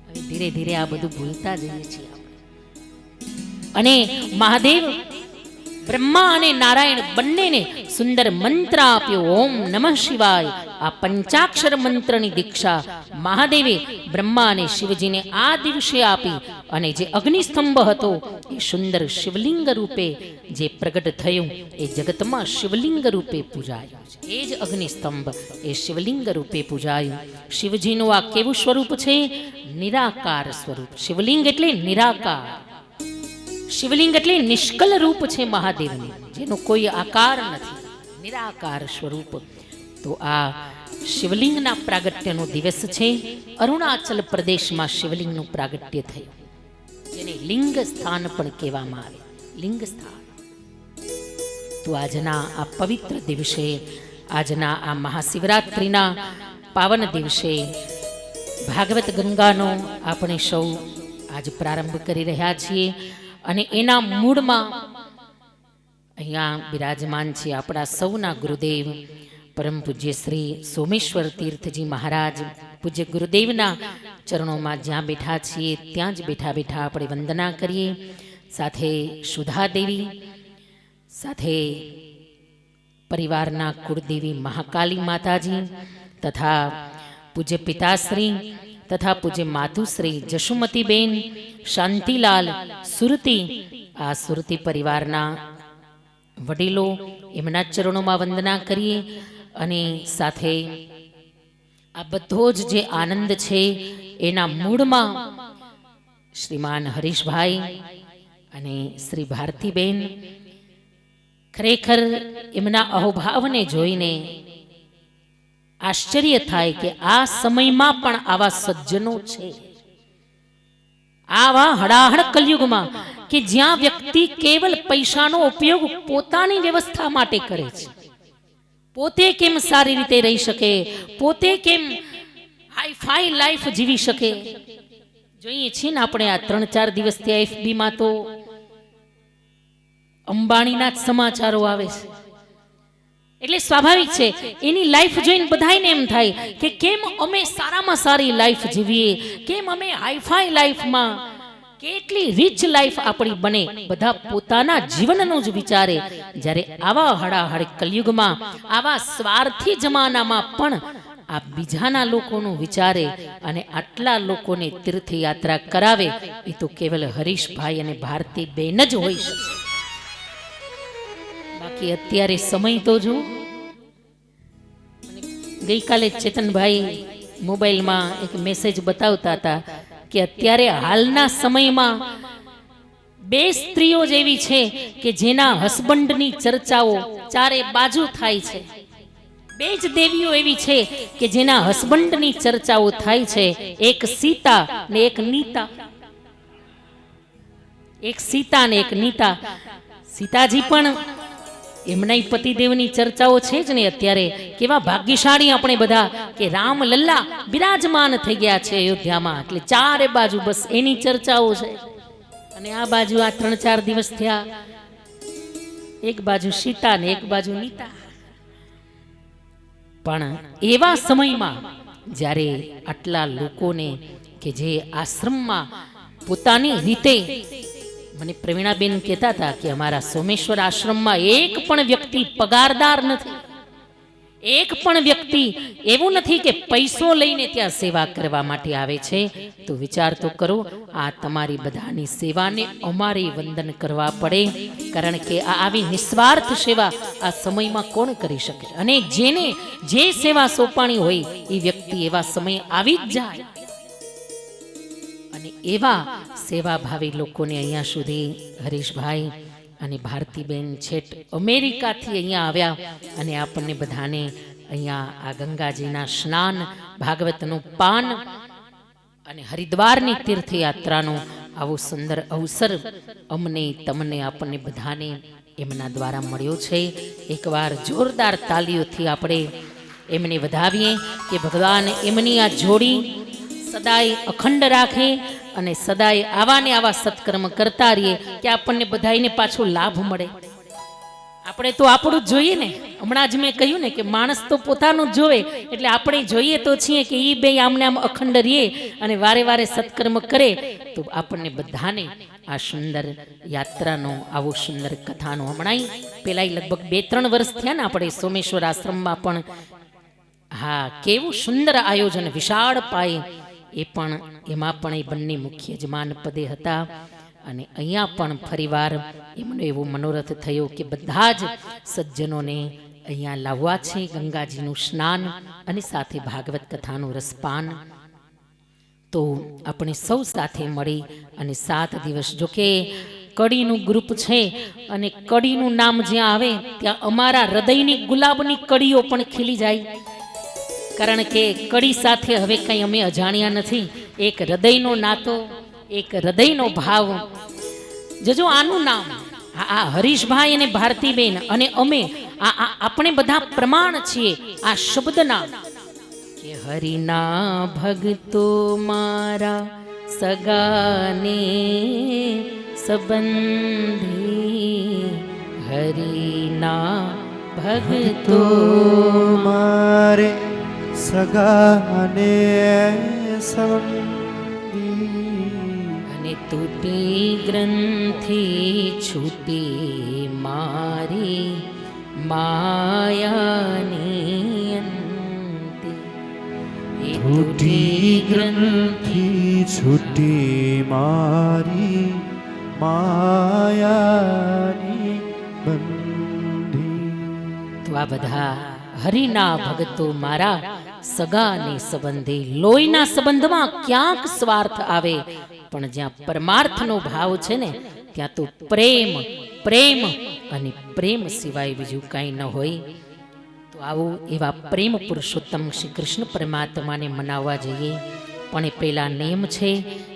હવે ધીરે ધીરે આ બધું ભૂલતા જઈએ છીએ આપણે. અને મહાદેવ બ્રહ્મા અને નારાયણ બંનેને સુંદર મંત્ર આપ્યો, ઓમ નમઃ શિવાય. આ પંચાક્ષર મંત્રની દીક્ષા મહાદેવે બ્રહ્મા અને શિવજીને આ દિવસે આપી, અને જે અગ્નિસ્તંભ હતો એ સુંદર શિવલિંગ રૂપે જે પ્રગટ થયું એ જગતમાં શિવલિંગ રૂપે પૂજાયું છે. એ જ અગ્નિસ્તંભ એ શિવલિંગ રૂપે પૂજાયું. શિવજીનું આ કેવું સ્વરૂપ છે? નિરાકાર સ્વરૂપ. શિવલિંગ એટલે નિરાકાર, શિવલિંગ એટલે નિષ્કલ રૂપ છે મહાદેવનું, જેનો કોઈ આકાર નથી, નિરાકાર સ્વરૂપ. તો આ શિવલિંગના પ્રાગટ્યનો દિવસ છે. અરુણાચલ પ્રદેશમાં શિવલિંગનું પ્રાગટ્ય થયું, જેને લિંગ સ્થાન પણ કહેવામાં આવે, લિંગ સ્થાન. તો આજના આ પવિત્ર દિવસે, આજના આ મહાશિવરાત્રિના પાવન દિવસે ભાગવત ગંગાનો આપણે સૌ આજ પ્રારંભ કરી રહ્યા છીએ. અને એના મૂળમાં અહીંયા બિરાજમાન છે આપણા સૌના ગુરુદેવ પરમ પૂજ્ય શ્રી સોમેશ્વર તીર્થજી મહારાજ. પૂજ્ય ગુરુદેવના ચરણોમાં જ્યાં બેઠા છીએ ત્યાં જ બેઠા બેઠા આપણે વંદના કરીએ. સાથે સુધાદેવી, સાથે પરિવારના કુળદેવી મહાકાલી માતાજી, તથા પૂજ્ય પિતાશ્રી તથા પૂજ્ય માતુશ્રી જશુમતીબેન, શાંતિલાલ, સુરતી, આ સુરતી પરિવારના વડીલો, એમના ચરણોમાં વંદના કરીએ. અને સાથે આ બધો જ જે આનંદ છે એના મૂળમાં શ્રીમાન હરીશભાઈ અને શ્રી ભારતીબેન, ખરેખર એમના અહોભાવને જોઈને આશ્ચર્ય થાય કે આ સમયમાં પણ આવા સજ્જનો છે. આવા હડાહડ કલયુગમાં કે જ્યાં વ્યક્તિ કેવલ પૈસાનો ઉપયોગ પોતાની વ્યવસ્થા માટે કરે છે, પોતે કેમ સારી રીતે રહી શકે, પોતે કેમ હાઈફાઈ લાઈફ જીવી શકે. જોઈએ છીએ ને આપણે આ 3-4 દિવસથી FB માં તો અંબાણીના જ સમાચારો આવે છે. એટલે સ્વાભાવિક છે એની લાઈફ જોઈને બધાને એમ થાય કે કેમ અમે સારામાં સારી લાઈફ જીવીએ, કેમ અમે હાઈફાઈ લાઈફમાં, કેટલી રીચ લાઈફ આપણી બને. બધા પોતાના જીવનનું જ વિચારે. જ્યારે આવા હડાહડ કલયુગમાં, આવા સ્વાર્થી જમાનામાં પણ આ બીજાના લોકોનું વિચારે અને આટલા લોકોને તીર્થયાત્રા કરાવે, એ તો કેવલ હરીશભાઈ અને ભારતી બેન જ હોઈ શકે. બાકી અત્યારે સમય તો જો, ગઈકાલે ચેતનભાઈ મોબાઈલમાં એક મેસેજ બતાવતા હતા કે અત્યારે હાલના સમયમાં 2 સ્ત્રીઓ જ એવી છે કે જેના હસબન્ડની ચર્ચાઓ ચારે બાજુ થાય છે. 2 જ દેવીઓ એવી છે કે જેના હસબન્ડની ચર્ચાઓ થાય છે. એક સીતા ને એક નીતા. એક સીતા ને એક નીતા. સીતાજી પણ એમના પતિદેવની ચર્ચાઓ છે જ ને અત્યારે. કેવા ભાગ્યશાળી આપણે બધા કે રામ લલ્લા બિરાજમાન થઈ ગયા છે અયોધ્યામાં, એટલે ચારે બાજુ બસ એની ચર્ચાઓ છે. અને આ બાજુ આ 3-4 દિવસ થયા, એક બાજુ સીતા ને એક બાજુ નીતા. પણ એવા સમયમાં જ્યારે આટલા લોકોને કે જે આશ્રમમાં પોતાની રીતે, મને પ્રવીણાબેન કહેતા હતા કે અમારા સોમેશ્વર આશ્રમમાં એક પણ વ્યક્તિ પગારદાર નથી, એક પણ વ્યક્તિ એવું નથી કે પૈસો લઈને ત્યાં સેવા કરવા માટે આવે છે. તો વિચાર તો કરો, આ તમારી બધાની સેવાને અમારે વંદન કરવા પડે, કારણ કે આ આવી નિસ્વાર્થ સેવા આ સમયમાં કોણ કરી શકે? અને જેને જે સેવા સોંપાણી હોય એ વ્યક્તિ એવા સમયે આવી જ જાય. અને એવા સેવાભાવી લોકોને અહીંયા સુધી હરીશભાઈ અને ભારતીબેન છેટ અમેરિકાથી અહીંયા આવ્યા અને આપણને બધાને અહીંયા આ ગંગાજીના સ્નાન, ભાગવતનું પાન અને હરિદ્વારની તીર્થયાત્રાનો આવો સુંદર અવસર અમને, તમને, આપણને બધાને એમના દ્વારા મળ્યો છે. એકવાર જોરદાર તાલીઓથી આપણે એમને વધાવીએ કે ભગવાન એમની આ જોડી સદાય અખંડ રાખે અને સદાય આવા ને આવા સત્કર્મ કરતા રહીએ કે આપણને બધાઈને પાછો લાભ મળે. આપણે તો આપણું જ જોઈએ ને. હમણાં જ મેં કહ્યું ને કે માણસ તો પોતાનું જ જોવે, એટલે આપણે જોઈએ તો છીએ કે એ બે આમને આમ અખંડ રહીએ અને વારે વારે સત્કર્મ કરે તો આપણને બધાને આ સુંદર યાત્રાનો, આવો સુંદર કથાનો, હમણાં પેલા લગભગ 2-3 વર્ષ થયા ને આપણે સોમેશ્વર આશ્રમમાં પણ, હા, કેવું સુંદર આયોજન, વિશાળ પાયે, એ પણ એમાં પણ એ બંને મુખ્ય યજમાન પદે હતા. અને અહીંયા પણ ફરીવાર એમનો એવો મનોરથ થયો કે બધા જ સજ્જનોને અહીંયા લાવવા છે, ગંગાજીનું સ્નાન અને સાથે ભાગવત કથાનું રસપાન. તો આપણે સૌ સાથે મળી અને 7 દિવસ, જોકે કડીનું ગ્રુપ છે અને કડીનું નામ જ્યાં આવે ત્યાં અમારા હૃદયની ગુલાબની કડીઓ પણ ખીલી જાય, કારણ કે કડી સાથે હવે કંઈ અમે અજાણ્યા નથી. એક હૃદયનો નાતો, એક હૃદયનો ભાવ. જોજો આનું નામ, આ હરીશભાઈ અને ભારતીબેન અને અમે, આપણે બધા પ્રમાણ છીએ આ શબ્દના કે હરિના ભગતો મારા સગાને સંબંધી, હરિના ભગતો મારે સગાને સંબંધી, અને તૂટી ગ્રંથિ છૂટી મારી માયાની અંતે, એ તૂટી ગ્રંથિ છૂટી મારી માયાની બંધી. તો આ બધા હરિના ભગતો મારા સગાને સંબંધી. લોહીના સંબંધમાં ક્યાંક સ્વાર્થ આવે, પણ જ્યાં પરમાર્થનો ભાવ છે ને ત્યાં તો પ્રેમ, પ્રેમ અને પ્રેમ સિવાય બીજું કાંઈ ન હોય. તો આવું એવા પ્રેમ પુરુષોત્તમ શ્રી કૃષ્ણ પરમાત્માને મનાવવા જઈએ. પણ એ પહેલા નિયમ છે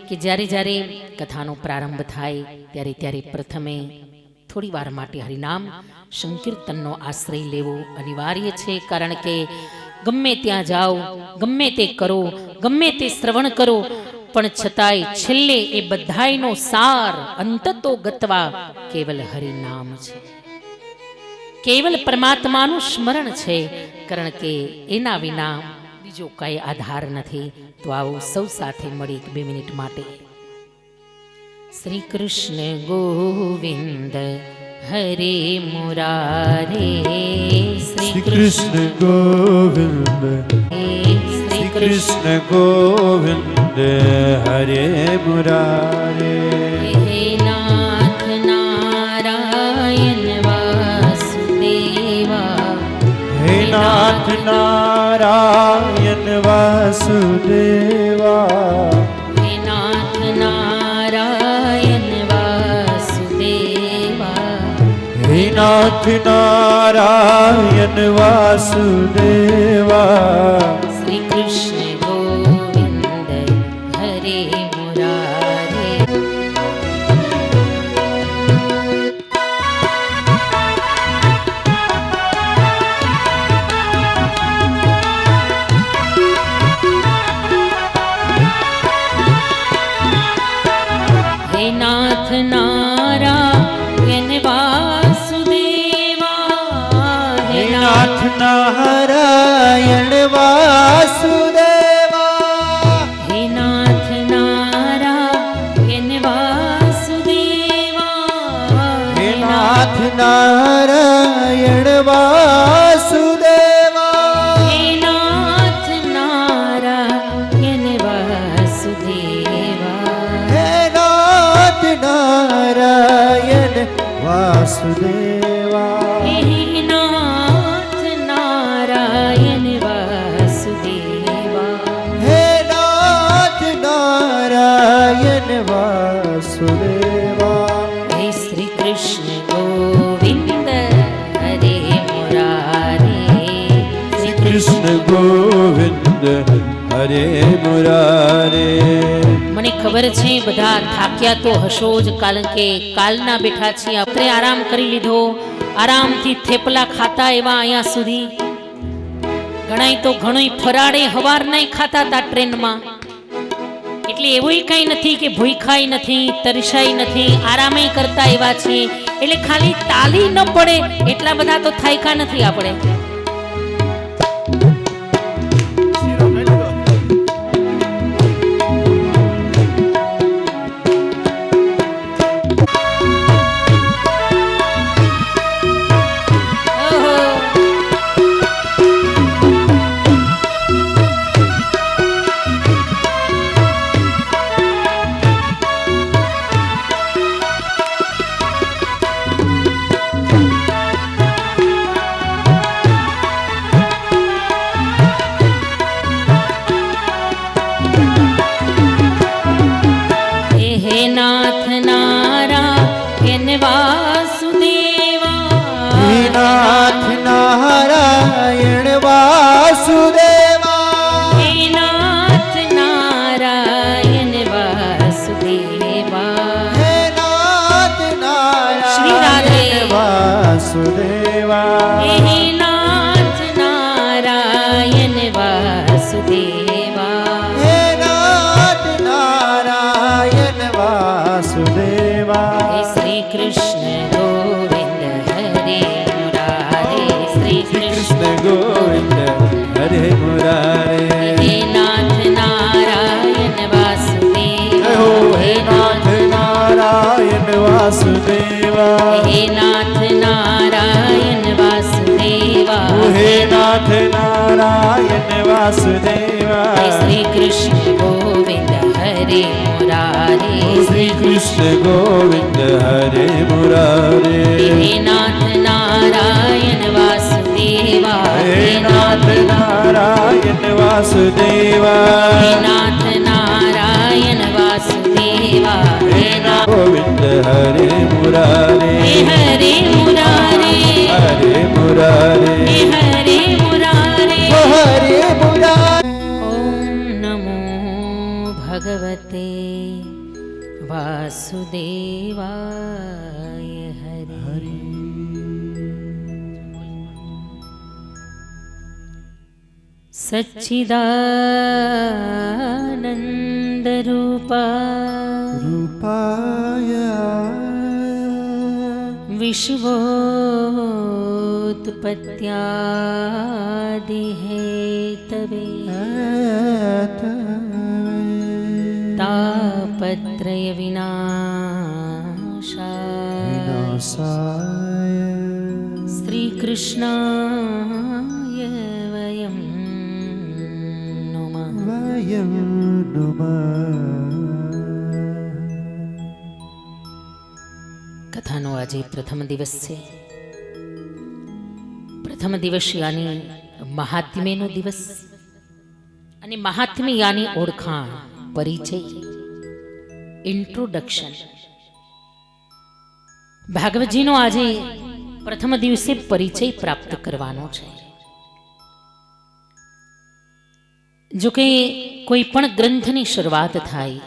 કે જ્યારે જ્યારે કથાનો પ્રારંભ થાય ત્યારે પ્રથમે થોડી વાર માટે હરિનામ સંકીર્તનનો આશ્રય લેવો અનિવાર્ય છે, કારણ કે ગમે ત્યાં જાઓ, ગમે તે કરો, ગમે તે શ્રવણ કરો, પણ છતાંય છેલ્લે એ બધાયનો સાર અંતતો ગતવા કેવલ હરિનામ છે, કેવલ પરમાત્માનું સ્મરણ છે, કારણ કે એના વિના બીજો કઈ આધાર નથી. તો આવો સૌ સાથે મળી 2 મિનિટ માટે. શ્રી કૃષ્ણ ગોવિંદ હરે મુરારે, શ્રી કૃષ્ણ ગોવિંદ, શ્રી કૃષ્ણ ગોવિંદ હરે મુરારે. હે નાથ નારાયણ વાસુદેવા, હે નાથ નારાયણ વાસુદેવા, હે નાથ નારાયણ વાસુદેવા, હે નાથ નારાયણ વાસુદેવા. શ્રી કૃષ્ણ ગોવિંદ હરે મુરારે. હે નાથ નારાયણ વાસુદેવા, હે નાથ નારાયણ વાસુદેવા, વાસુદેવા હે નાથ નારાયણ વાસુદેવા હે નાથ નારાયણ વાસુદેવા હે નાથ નારાયણ વાસુદેવા હે શ્રી કૃષ્ણ ગોવિંદ હરે મુરારે શ્રી કૃષ્ણ ગોવિંદ હરે મુરારે મને ખબર છે બધા થાક્યા તો હશો જ, કારણ કે કાલના બેઠા છીએ, આપણે આરામ કરી લીધો, આરામથી થેપલા ખાતા એવા અહીંયા સુધી. ઘણાય તો ઘણું ફરાળે હવાર નહીં ખાતા હતા ટ્રેનમાં. એટલે એવું કઈ નથી કે ભૂખાય નથી, તરસાય નથી, આરામે કરતા એવા છીએ. એટલે ખાલી તાલી ન પડે એટલા બધા તો થાયકા નથી આપણે. નાથ નારાયણ વાસુદેવા હે નાથ નારાયણ વાસુદેવા હે નાથ નારાયણ વાસુદેવા હે નાથ શ્રી રાધે. નારાયણ વાસુદેવા હે નાથ નારાયણ વાસુદેવા હે નાથ નારાયણ વાસુદેવા હે શ્રી કૃષ્ણ ગોવિંદ હરે મુરારે શ્રી કૃષ્ણ કૃષ્ણ ગોવિંદ હરે મુરારે હે નાથ નારાયણ વાસુદેવા હો હે નાથ નારાયણ વાસુદેવા હે નાથ નારાયણ વાસુદેવા હે નાથ નારાયણ વાસુદેવા હે શ્રી કૃષ્ણ ગોવિંદ હરે મુરારે શ્રી કૃષ્ણ ગોવિંદ હરે મુરારે હે નાથ નારાયણ વાસુદેવા હે નાથ નારાયણ વાસુદેવા હે નાથ નારાયણ વાસુદેવા હે નાથ ગોવિંદ હરે મુરારે હરે મુરારે હરે મુરારે હરે મુરારે હરે મુરારે ઓમ નમો ભગવતે વાસુદેવાય હરે. સચ્ચિદાનંદ રૂપા રૂપાય વિશ્વોત્પત્યાદિ હેતવે તાપત્રય વિનાશાય શ્રી કૃષ્ણાય વયમ નમઃ. કથાનો આજે પ્રથમ દિવસ છે. પ્રથમ દિવસ યાની મહાત્મ્યનો દિવસ, અને મહાત્મ્ય યાની ઓળખાણ, પરિચય, ઇન્ટ્રોડક્શન. ભાગવતજીનો આજે પ્રથમ દિવસે પરિચય પ્રાપ્ત કરવાનો છે. જો કે કોઈ પણ ગ્રંથની શરૂઆત થાય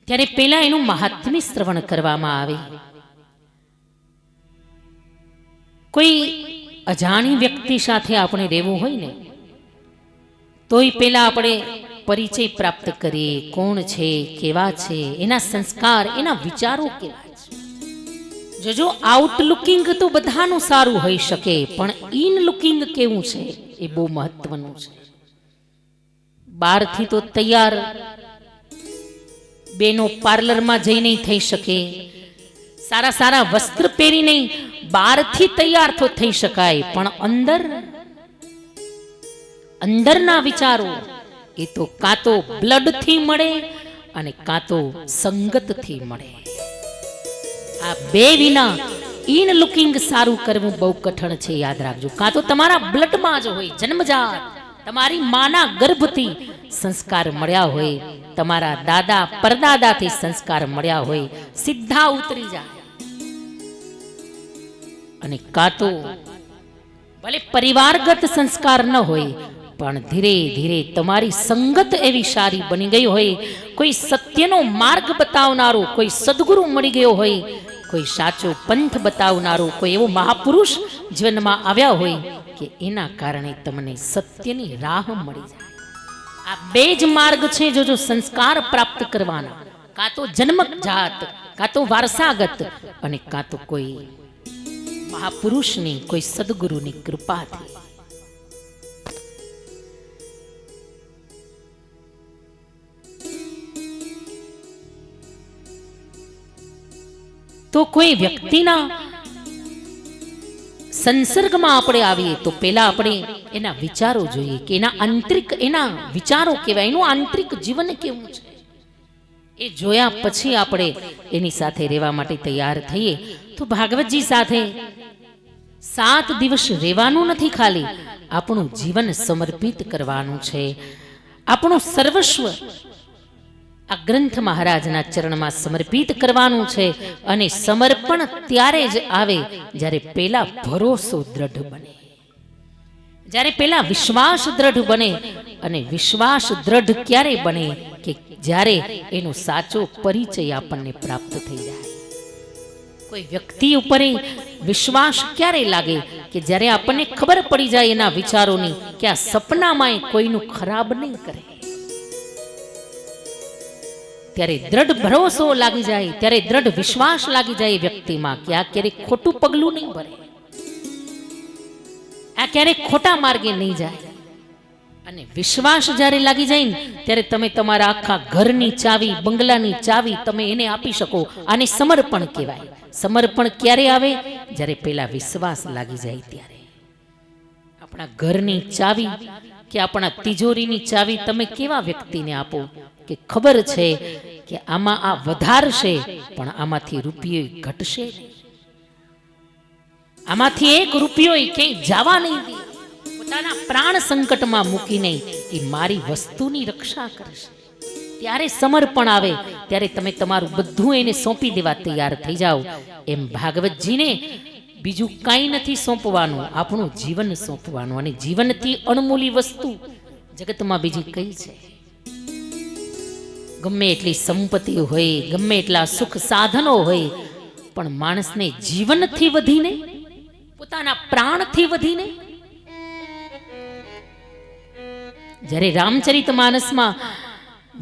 ત્યારે પહેલા એનું મહાત્મ્ય શ્રવણ કરવામાં આવે. કોઈ અજાણી વ્યક્તિ સાથે આપણે રહેવું હોય ને તોય પહેલા આપણે પરિચય પ્રાપ્ત કરીએ. કોણ છે, કેવા છે, એના સંસ્કાર, એના વિચારો કેવા છે. જો આઉટલુકિંગ તો બધાનું સારું હોઈ શકે, પણ ઇન લુકિંગ કેવું છે એ બહુ મહત્વનું છે. બહારથી તો તૈયાર બેનો પાર્લરમાં જઈ નહીં થઈ શકે, સારા સારા વસ્ત્ર પહેરી નહીં બહારથી તૈયાર તો થઈ શકાય, પણ અંદરના વિચારો, એ તો કાં તો બ્લડથી મળે અને કાં તો સંગતથી મળે. આ બે વિના ઇન લુકિંગ સારું કરવું બહુ કઠણ છે, યાદ રાખજો. કાં તો તમારા બ્લડમાં જ હોય, જન્મજાત તમારી માના ગર્ભથી સંસ્કાર મળ્યા હોય, તમારા દાદા પરદાદાથી સંસ્કાર મળ્યા હોય, સીધા ઉતરી જાય. અને કાં તો ભલે પરિવારગત સંસ્કાર ન હોય, પણ ધીરે ધીરે તમારી સંગત એવી સારી બની ગઈ હોય, કોઈ સત્યનો માર્ગ બતાવનારો કોઈ સદગુરુ મળી ગયો હોય, કોઈ સાચો પંથ બતાવનારો કોઈ એવો મહાપુરુષ જીવનમાં આવ્યા હોય કે એના કારણે તમને સત્યની રાહ મળી જાય. આ બે જ માર્ગ છે જો સંસ્કાર પ્રાપ્ત કરવાના, કાં તો જન્મજાત, કાં તો વારસાગત, અને કાં તો કોઈ મહાપુરુષની કોઈ સદગુરુની કૃપાથી. તો કોઈ વ્યક્તિના સંસર્ગમાં આપણે આવીએ તો પહેલા આપણે એના વિચારો જોઈએ કે એના આંતરિક, એના વિચારો કેવા, એનું આંતરિક જીવન કેવું છે. એ જોયા પછી આપણે એની સાથે રહેવા માટે તૈયાર થઈએ. તો ભાગવતજી સાથે 7 દિવસ રહેવાનું નથી, ખાલી આપણું જીવન સમર્પિત કરવાનું છે. આપણું સર્વસ્વ આ ગ્રંથ મહારાજના ચરણમાં સમર્પિત કરવાનું છે. અને સમર્પણ ત્યારે જ આવે જ્યારે પેલા ભરોસો દ્રઢ બને, જ્યારે પેલા વિશ્વાસ દ્રઢ બને. અને વિશ્વાસ દ્રઢ ક્યારે બને કે જ્યારે એનો સાચો પરિચય આપણને પ્રાપ્ત થઈ જાય. કોઈ વ્યક્તિ ઉપર વિશ્વાસ ક્યારે લાગે કે જ્યારે આપણને ખબર પડી જાય એના વિચારોની કે આ સપનામાં કોઈનું ખરાબ નહીં કરે, ત્યારે દ્રઢ ભરોસો લાગી જાય, ત્યારે દ્રઢ વિશ્વાસ લાગી જાય વ્યક્તિમાં કે આ ક્યારેક ખોટું પગલું નહીં ભરે, આ ક્યારેક ખોટા માર્ગે નહીં જાય. અને વિશ્વાસ જ્યારે લાગી જાય ને ત્યારે તમે તમારા આખા ઘરની ચાવી, બંગલાની ચાવી તમે એને આપી શકો. આને સમર્પણ કહેવાય. સમર્પણ ક્યારે આવે? જ્યારે પેલા વિશ્વાસ લાગી જાય ત્યારે. આપણા ઘરની ચાવી કે આપણા તિજોરીની ચાવી તમે કેવા વ્યક્તિને આપો કે ખબર છે કે આમાં આ વધારશે પણ આમાંથી રૂપિયો ઘટશે નહીં, આમાંથી 1 રૂપિયો ક્યાંય જવા નહીં દે, પોતાના પ્રાણ સંકટમાં મૂકીને એ મારી વસ્તુની રક્ષા કરશે. ત્યારે સમર્પણ આવે, ત્યારે તમે તમારું બધું એને સોંપી દેવા તૈયાર થઈ જાઓ. એમ ભાગવતજીને બીજું કાંઈ નથી સોંપવાનું, આપણું જીવન સોંપવાનું. અને જીવનથી અણમૂલી વસ્તુ જગતમાં બીજી કઈ છે? ગમે એટલી સંપત્તિ હોય, ગમે એટલા સુખ સાધનો હોય, પણ માણસને જીવનથી વધીને, પોતાના પ્રાણથી વધીને. જ્યારે રામચરિત માનસમાં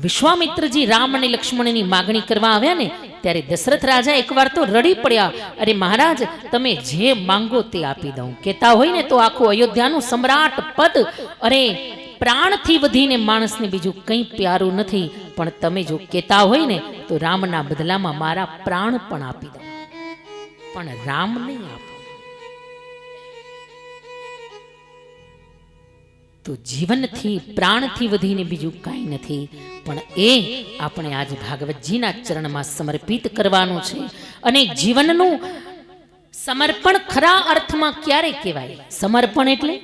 વિશ્વામિત્રજી રામ અને લક્ષ્મણની માગણી કરવા આવ્યા ને ત્યારે દશરથ રાજા એકવાર તો રડી પડ્યા. અરે મહારાજ, તમે જે માંગો તે આપી દઉં. કહેતા હોય ને તો આખું અયોધ્યાનું સમ્રાટ પદ, અરે પ્રાણથી વધીને માણસને બીજું કંઈ પ્યારું નથી, પણ તમે જો કહેતા હોય ને તો રામના બદલામાં મારા પ્રાણ પણ આપી દઉં, પણ રામ નહીં આપો. તો જીવનથી, પ્રાણથી વધીને બીજું કાંઈ નથી, પણ એ આપણે આજ ભાગવતજીના ચરણમાં સમર્પિત કરવાનું છે. અને જીવનનું સમર્પણ ખરા અર્થમાં ક્યારે કહેવાય? સમર્પણ એટલે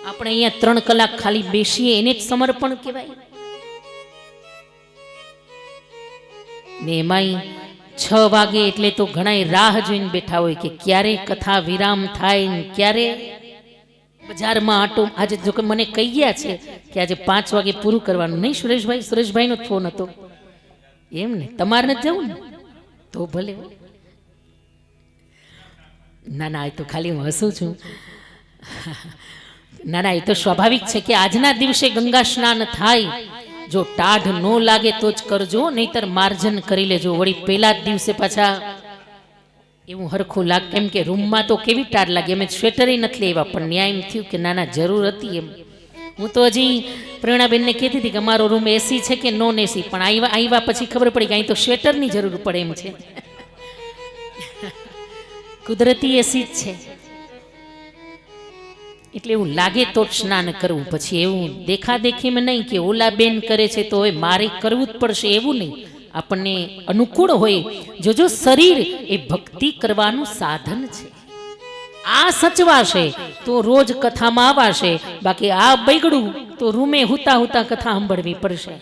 આપણે અહીંયા 3 કલાક ખાલી બેસીએ એને જ સમર્પણ કહેવાય ને. એમાંય 6 વાગે એટલે તો ઘણા રાહ જોઈને બેઠા હોય કે ક્યારે કથા વિરામ થાય ને ક્યારે બજારમાં આટો. આજે જો કે મને કહી ગયા છે કે આજે 5 વાગે પૂરું કરવાનું. નહીં સુરેશભાઈ? સુરેશભાઈનો જ ફોન હતો. એમ ને, તમારે નથી જવું ને? તો ભલે. ના ના, એ તો ખાલી હું હસું છું. ના ના, એ તો સ્વાભાવિક છે કે આજના દિવસે ગંગા સ્નાન થાય. જો ટાઢ ન લાગે તો જ કરજો, નહીતર માર્જન કરી લેજો. વળી પહેલા જ દિવસે પાછા એવું હરખું લાગે, કેમ કે રૂમમાં તો કેવી ટાઢ લાગે. અમે સ્વેટરે નથી લેવા, પણ ન્યાય એમ થયું કે નાના જરૂર હતી. એમ હું તો હજી પ્રેરણાબેનને કહેતી હતી કે અમારો રૂમ એસી છે કે નોન એસી, પણ આવ્યા પછી ખબર પડી કે અહીં તો સ્વેટરની જરૂર પડે એમ છે. કુદરતી એસી જ છે. એટલે એવું લાગે તો જ સ્નાન કરવું, પછી એવું દેખાદેખીમાં નહીં કે ઓલા બેન કરે છે તો હવે મારે કરવું જ પડશે એવું નહીં. આપણને અનુકૂળ હોય. જોજો શરીર એ ભક્તિ કરવાનું સાધન છે. આ સચવાશે તો રોજ કથામાં આવાશે, બાકી આ બગડું તો રૂમે હુતા હુતા કથા સાંભળવી પડશે.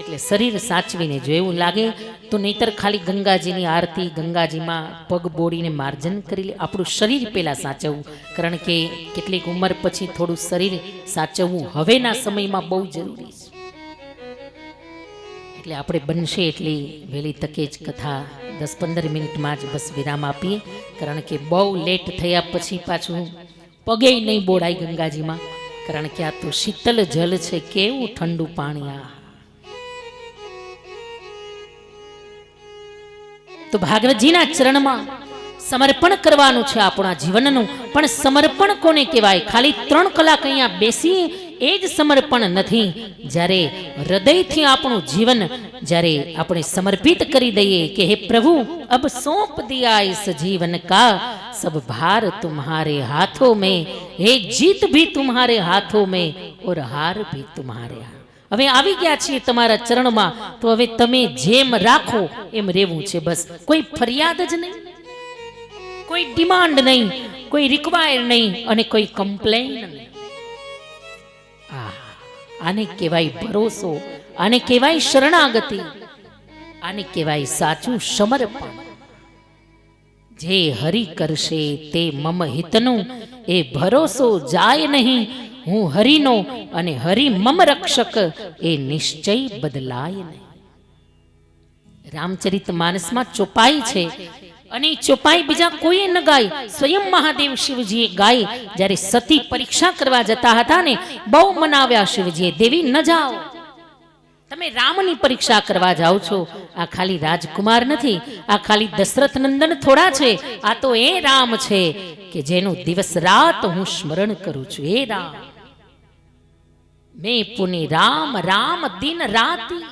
એટલે શરીર સાચવીને જો એવું લાગે તો નહીતર ખાલી ગંગાજીની આરતી, ગંગાજીમાં પગ બોડીને માર્જન કરી લે. આપણું શરીર પહેલાં સાચવવું, કારણ કે કેટલીક ઉંમર પછી થોડું શરીર સાચવવું હવેના સમયમાં બહુ જરૂરી છે. એટલે આપણે બનશે એટલી વહેલી તકે જ કથા 10-15 મિનિટમાં જ બસ વિરામ આપીએ, કારણ કે બહુ લેટ થયા પછી પાછું પગે નહીં બોડાય ગંગાજીમાં, કારણ કે આ તો શીતલ જલ છે, કેવું ઠંડુ પાણી. આ તો ભાગવતજીના ચરણમાં સમર્પણ કરવાનું છે આપણા જીવનનું. પણ સમર્પણ કોને કહેવાય? ખાલી 3 કલાક અહીંયા બેસીએ એ જ સમર્પણ નથી. જ્યારે હૃદયથી આપણું જીવન જ્યારે આપણે સમર્પિત કરી દઈએ કે હે પ્રભુ અબ સોંપ દિયા ઇસ જીવન કા, સબ ભાર તુમ્હારે હાથોં મેં, હે જીત ભી તુમ્હારે હાથોં મેં ઓર હાર ભી તુમ્હારે હાથ. હવે આવી ગયા છીએ તમારા ચરણમાં, તો હવે તમે જેમ રાખો એમ રહેવું છે. બસ કોઈ ફરિયાદ જ નહીં, કોઈ ડિમાન્ડ નહીં, કોઈ રિક્વાયર નહીં અને કોઈ કમ્પ્લેન નહીં. આને કહેવાય ભરોસો, આને કહેવાય શરણાગતિ, આને કહેવાય સાચું સમર્પણ. જે હરિ કરશે તે મમ હિતનું, એ ભરોસો જાય નહીં. હું હરિનો અને હરિ મમ રક્ષક, એ નિશ્ચય બદલાય નહીં. રામચરિત માનસમાં ચોપાઈ છે, અને ચોપાઈ બીજા કોઈએ ન ગાય, સ્વયં મહાદેવ શિવજીએ ગાય. જ્યારે સતી પરીક્ષા કરવા જતા હતા ને, બહુ મનાવ્યા શિવજીએ, દેવી ન જાઓ, તમે રામની પરીક્ષા કરવા જાઓ છો. આ ખાલી રાજકુમાર નથી, આ ખાલી દશરથ નંદન થોડા છે, આ તો એ રામ છે કે જેનું દિવસ રાત હું સ્મરણ કરું છું. એ રામ મેં પુની રામ રામ દિન રાતી,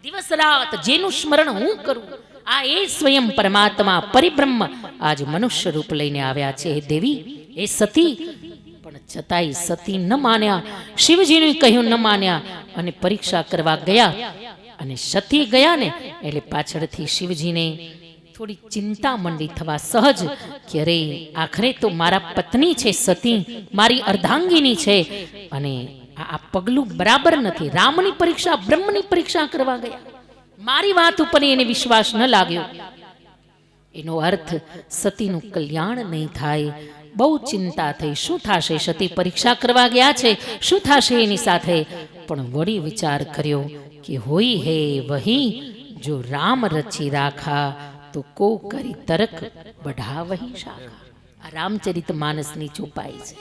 દિવસ રાત જેનું સ્મરણ હું કરું. આ એ સ્વયં પરમાત્મા પરિબ્રહ્મ આજ મનુષ્ય રૂપ લઈને આવ્યા છે. હે દેવી, એ સતી, પણ છતાંય સતી ન માન્યા, શિવજીનું કહ્યું ન માન્યા અને પરીક્ષા કરવા ગયા. અને સતી ગયા ને એટલે પાછળથી શિવજીને થોડી ચિંતા મંડી થવા સહજ કે અરે આખરે તો મારા પત્ની છે સતી, મારી અર્ધાંગીની છે, અને આ પગલું બરાબર નથી. રામની પરીક્ષા, બ્રહ્મની પરીક્ષા કરવા ગયા, મારી વાત ઉપર એને વિશ્વાસ ન લાગ્યો. એનો અર્થ સતીનું કલ્યાણ નહીં થાય. બહુ ચિંતા થઈ, શું થશે? સતી પરીક્ષા કરવા ગયા છે, શું થશે એની સાથે? પણ વળી વિચાર કર્યો કે હોય હે વહી જો રામ રચી રાખા, તો કો કરી તરક બઢા વહી શાખા. આ રામચરિત માનસની ચોપાઈ છે.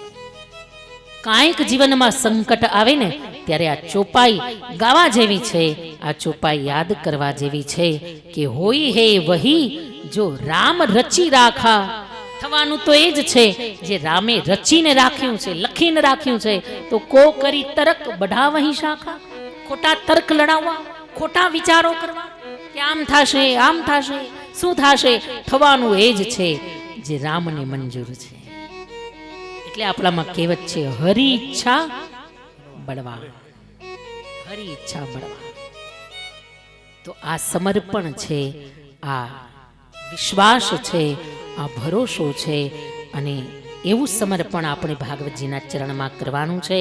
કાંઈક જીવનમાં સંકટ આવે ને ત્યારે આ ચોપાઈ ગાવા જેવી છે, આ ચોપાઈ યાદ કરવા જેવી છે કે હોય હે વહી જો રામ રચી રાખા. થવાનું તો એ જ છે જે રામે રચીને રાખ્યું છે, લખીને રાખ્યું છે. તો કો કરી તર્ક બઢા વહી શાખા. ખોટા તર્ક લડાવવા, ખોટા વિચારો કરવા કે આમ થશે, આમ થશે, શું થશે? થવાનું એ જ છે જે રામને મંજૂર છે. એટલે આપણામાં કહેવત છે, હરી ઈચ્છા બળવા, હરી ઈચ્છા બળવા. તો આ સમર્પણ છે, આ વિશ્વાસ છે, આ ભરોસો છે. અને એવું સમર્પણ આપણે ભાગવતજીના ચરણમાં કરવાનું છે.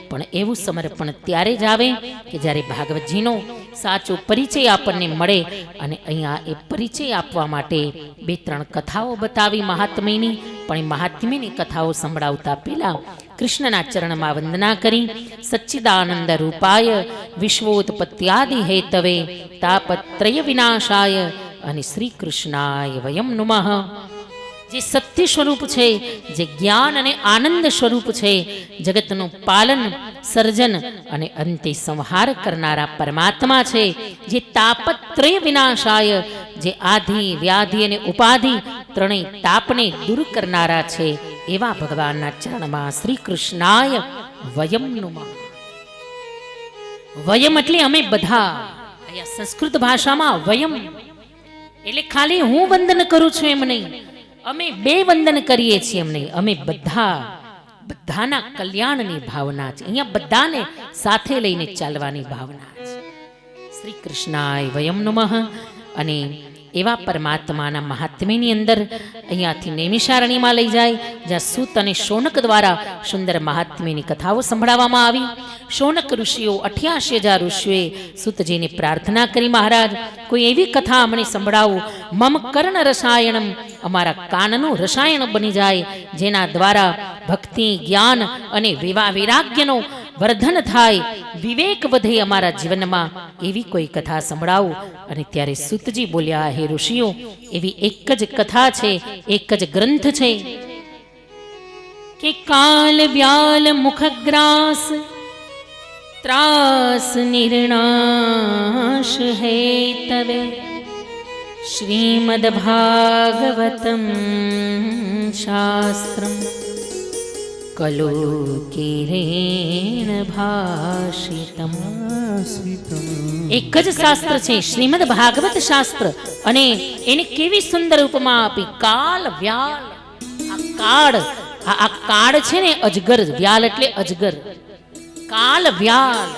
પણ એવું સમર્પણ ત્યારે જ આવે કે જ્યારે ભાગવતજીનો સાચો પરિચય આપણને મળે. અને અહીંયા એ પરિચય આપવા માટે 2-3 કથાઓ બતાવી મહાત્મ્યની. પણ એ મહાત્મ્યની કથાઓ સંભળાવતા પહેલા કૃષ્ણના ચરણમાં વંદના કરી. સચ્ચિદાનંદ રૂપાય વિશ્વોત્પત્યાદિ હેતવે તાપત્રય વિનાશાય અને શ્રી કૃષ્ણાય વયમ નુમઃ. જે સત્ય સ્વરૂપ છે, જે જ્ઞાન અને આનંદ સ્વરૂપ છે, જગતનું પાલન, સર્જન અને અંતે સંહાર કરનારા પરમાત્મા છે, જે તાપત્રય વિનાશાય, જે આધિ વ્યાધિ અને ઉપાધિ ત્રણેય તાપને દૂર કરનારા છે, એવા ભગવાનના ચરણમાં શ્રી કૃષ્ણાય વયમ નુમઃ. વયમ એટલે અમે બધા. અહીંયા સંસ્કૃત ભાષામાં વયમ એટલે ખાલી હું વંદન કરું છું એમ નહીં, અમે 2 વંદન કરીએ છીએ એમ નહીં, અમે બધા બધાના કલ્યાણની ભાવના છે. અહીંયા બધાને સાથે લઈને ચાલવાની ભાવના છે. શ્રી કૃષ્ણાય વયમ નમઃ. અને એવા પરમાત્માના મહાત્મ્યની અંદર અહીંયાથી નૈમિષારણ્યમાં લઈ જાય, જ્યાં સૂત અને શૌનક દ્વારા સુંદર મહાત્મ્યની કથાઓ સંભળાવવામાં આવી. શૌનક ઋષિઓ 88,000 ઋષિઓએ સૂતજીને પ્રાર્થના કરી, મહારાજ કોઈ એવી કથા અમને સંભળાવો, મમ કર્ણ રસાયણમ, અમારા કાનનું રસાયણ બની જાય, જેના દ્વારા ભક્તિ, જ્ઞાન અને વૈરાગ્યનો વર્ધન થાય, વિવેક વધે અમારા જીવનમાં, એવી કોઈ કથા સંભળાવો. અને ત્યારે સૂતજી બોલ્યા, હે ઋષિઓ, એવી એક જ કથા છે, એક જ ગ્રંથ છે કે કાલ વ્યાલ મુખગ્રાસ ત્રાસ નિર્ણાશ હે તવે શ્રીમદ ભાગવતમ શાસ્ત્રમ કલો કિરેણ ભાષિતમ. એક જ શાસ્ત્ર છે શ્રીમદ ભાગવત શાસ્ત્ર, અને એને કેવી સુંદર ઉપમા આપી, કાલ વ્યાલ. આ કાળ, આ કાળ છે ને અજગર, વ્યાલ એટલે અજગર, કાલ વ્યાલ.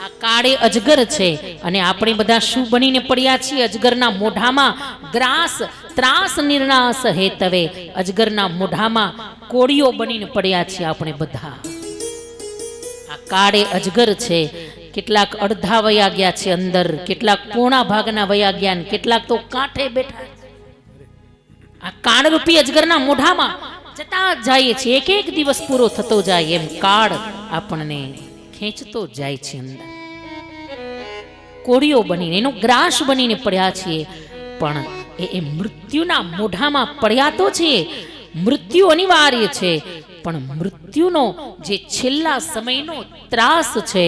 આ કાળે અજગર છે, અને આપણે બધા શું બનીને પડ્યા છીએ? અજગરના મોઢામાં ગ્રાસ, ત્રાસ નિર્ણાસ હેતવે, અજગરના મોઢામાં કોળીઓ બનીને પડ્યા છીએ આપણે બધા. આ કાળે અજગર છે. કેટલાક અડધા વયા ગયા છે અંદર, કેટલાક પોણા ભાગના વયા ગયા, કેટલાક તો કાંઠે બેઠા. આ કાળરૂપી અજગરના મોઢામાં જતા જાય છે, એક એક દિવસ પૂરો થતો જાય એમ કાળ આપણને ખેંચતો જાય છે અંદર. કોળીઓ બનીને, એનો ગ્રાસ બનીને પડ્યા છીએ, પણ એ મૃત્યુના મોઢામાં પડ્યા તો છે. મૃત્યુ અનિવાર્ય છે, પણ મૃત્યુનો જે છેલ્લા સમયનો ત્રાસ છે,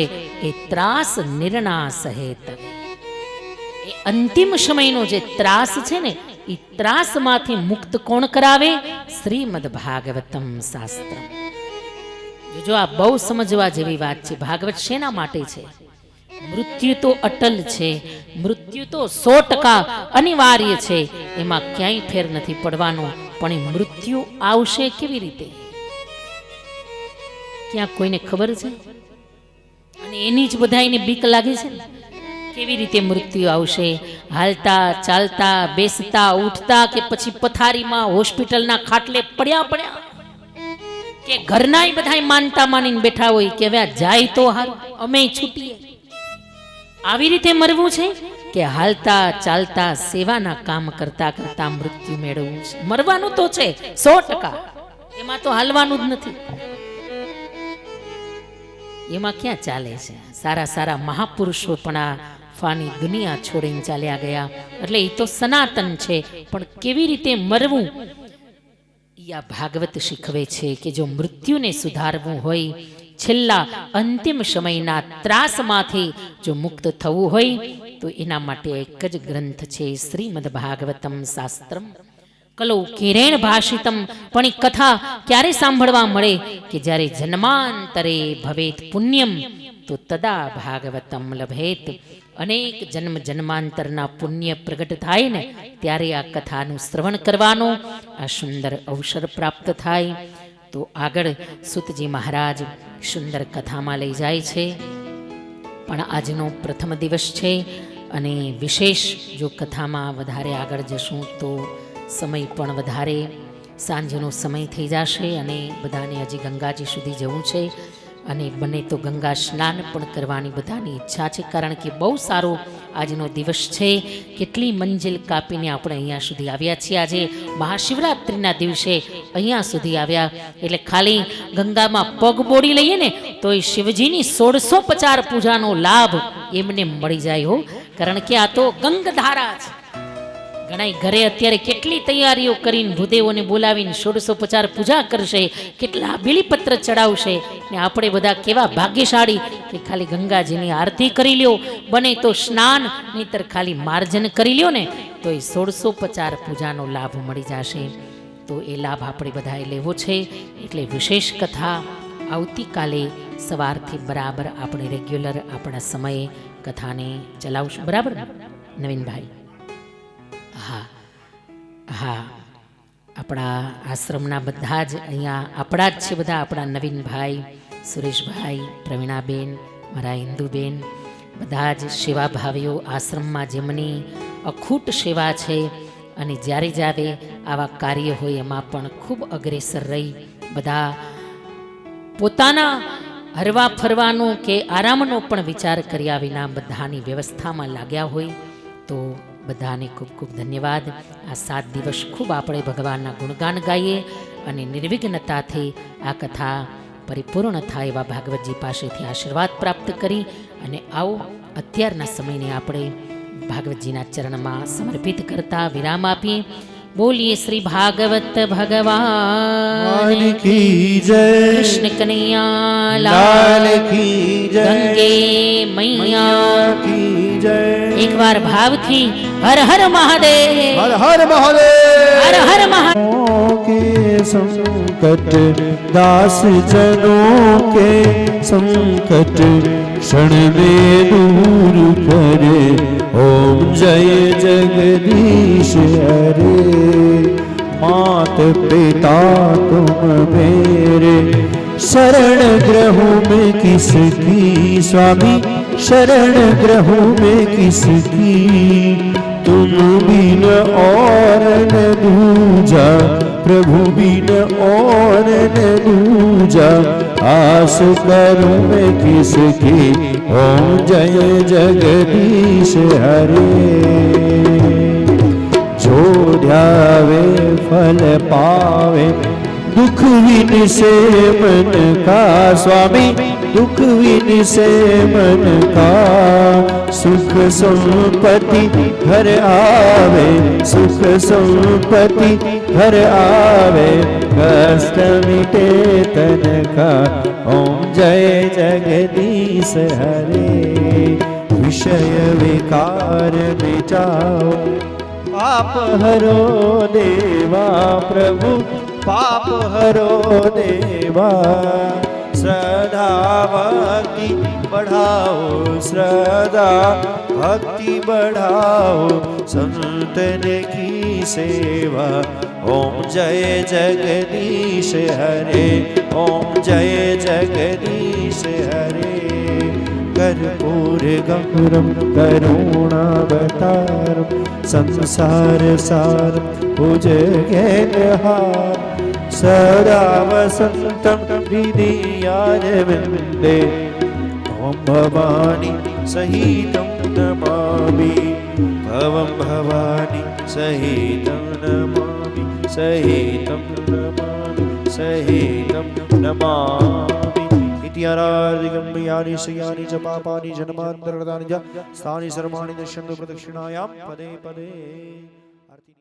એ ત્રાસ નિર્ણાસ હેત. એ અંતિમ સમયનો જે ત્રાસ છે ને, એ ત્રાસમાંથી મુક્ત કોણ કરાવે? શ્રીમદ ભાગવતમ શાસ્ત્ર. જો આ બહુ સમજવા જેવી વાત છે. ભાગવત શેના માટે છે? મૃત્યુ તો અટલ છે, મૃત્યુ તો 100% અનિવાર્ય છે, એમાં ક્યાંય ફેર નથી પડવાનો. પણ એ મૃત્યુ આવશે કેવી રીતે? ક્યાં કોઈને ખબર છે? અને એની જ બધાને બીક લાગે છે ને. કેવી રીતે મૃત્યુ આવશે? હાલતા, ચાલતા, બેસતા, ઉઠતા, કે પછી પથારીમાં હોસ્પિટલના ખાટલે પડ્યા, કે ઘરના બધા માનતા માનીને બેઠા હોય કે હવે જાય તો હારું, અમે છૂટીએ. આવી રીતે મરવું છે કે હાલતા, ચાલતા, સેવાના કામ કરતા કરતા મૃત્યુ મેળવવું છે? મરવાનું તો છે 100%, એમાં તો હાલવાનું જ નથી. એમાં ક્યાં ચાલે છે? સારા સારા મહાપુરુષો પણ આ ફાની દુનિયા છોડીને ચાલ્યા ગયા. એટલે એ તો સનાતન છે, પણ કેવી રીતે મરવું આ ભાગવત શીખવે છે. કે જો મૃત્યુને સુધારવું હોય, છેલ્લા અંતિમ સમયના ત્રાસમાંથી જો મુક્ત થવું હોય, તો એના માટે એક જ ગ્રંથ છે શ્રીમદ ભાગવતમ શાસ્ત્રમ કલો કિરેણ ભાષિતમ. પણ એ કથા ક્યારે સાંભળવા મળે? કે જ્યારે જન્માંતરે ભવેત પુણ્યમ તો તદા ભાગવતમ લભેત. અનેક જન્મ જન્માંતરના પુણ્ય પ્રગટ થાય ને, ત્યારે આ કથાનું શ્રવણ કરવાનો આ સુંદર અવસર પ્રાપ્ત થાય. તો આગળ સૂતજી મહારાજ સુંદર કથામાં લઈ જાય છે. પણ આજનો પ્રથમ દિવસ છે, અને વિશેષ જો કથામાં વધારે આગળ જશું તો સમય પણ વધારે સાંજનો સમય થઈ જશે, અને બધાને હજી ગંગાજી સુધી જવું છે, અને બને તો ગંગા સ્નાન પણ કરવાની બધાની ઈચ્છા છે. કારણ કે બહુ સારો આજનો દિવસ છે. કેટલી મંજિલ કાપીને આપણે અહીંયા સુધી આવ્યા છીએ. આજે મહાશિવરાત્રિના દિવસે અહીંયા સુધી આવ્યા, એટલે ખાલી ગંગામાં પગ બોળી લઈએ ને તો એ શિવજીની 1650 પૂજાનો લાભ એમને મળી જાય હો. કારણ કે આ તો ગંગધારા છે. ઘણા ઘરે અત્યારે કેટલી તૈયારીઓ કરીને ભૂદેવોને બોલાવીને 1650 પૂજા કરશે, કેટલા બિલીપત્ર ચડાવશે, ને આપણે બધા કેવા ભાગ્યશાળી કે ખાલી ગંગાજીની આરતી કરી લ્યો, બને તો સ્નાન, નહીતર ખાલી માર્જન કરી લ્યો ને તો એ 1650 પૂજાનો લાભ મળી જશે. તો એ લાભ આપણે બધાએ લેવો છે. એટલે વિશેષ કથા આવતીકાલે સવારથી બરાબર આપણે રેગ્યુલર આપણા સમયે કથાને ચલાવશું. બરાબર નવીનભાઈ? હા હા આપણા આશ્રમના બધા જ અહીંયા આપણા જ છે, બધા આપણા નવીનભાઈ, સુરેશભાઈ, પ્રવીણાબેન, મારા ઇન્દુબેન, બધા જ સેવાભાવીઓ આશ્રમમાં જેમની અખૂટ સેવા છે અને જ્યારે જ્યારે આવા કાર્ય હોય એમાં પણ ખૂબ અગ્રેસર રહી બધા પોતાના હરવા ફરવાનો કે આરામનો પણ વિચાર કર્યા વિના બધાની વ્યવસ્થામાં લાગ્યા હોય. તો બધાને ખૂબ ખૂબ ધન્યવાદ. આ 7 દિવસ ખૂબ આપણે ભગવાનના ગુણગાન ગાઈએ અને નિર્વિઘ્નતાથી આ કથા પરિપૂર્ણ થાય એવા ભાગવતજી પાસેથી આશીર્વાદ પ્રાપ્ત કરી અને આવો અત્યારના સમયને આપણે ભાગવતજીના ચરણમાં સમર્પિત કરતા વિરામ આપીએ. બોલીએ શ્રી ભાગવત ભગવાન કી જય, કૃષ્ણ કનૈયા લાલ કી જય, ગંગે મૈયા કી જય. એકવાર ભાવથી હર હર મહાદેવ, હર હર મહાદેવ. હર હર મહાદેવ. के संकट दास जनों के संकट क्षण में दूर करे. ओम जय जगदीश हरे. मात पिता तुम मेरे शरण ग्रहों में किसकी स्वामी, शरण ग्रहों में किसकी. तुम बिन और न दूजा प्रभु बिन और न दूजा. आस करूं मैं किसकी. ओम जय जगदीश हरे. जो ध्यावे फल पावे दुख विन से मन का स्वामी, दुख विन से मन का. सुख संपत्ति घर आवे, सुख संपत्ति घर आवे. कष्ट मिटे तन का. ओम जय जगदीश हरे. विषय विकार मिटाओ पाप हरो देवा प्रभु, पाप हरो देवा. श्रद्धा भक्ति बढ़ाओ, श्रद्धा भक्ति बढ़ाओ. संतन की सेवा. ओम जय जगदीश हरे. ओम जय जगदीश हरे. कर्पूर गौरम करुणावतारम संसार सार भुजगेन्द्रहार. सदा वसन्तं हृदयारविन्दे. ओम भवानी सहितं नमामि, भवं भवानी सहितं नमामि, सहितं नमामि, सहितं नमामि. इत्याराधिकं यानि शयानि च पापानि जन्मान्तरकृतानि च स्थानि सर्वाणि नश्यन्ति प्रदक्षिणायां पदे पदे.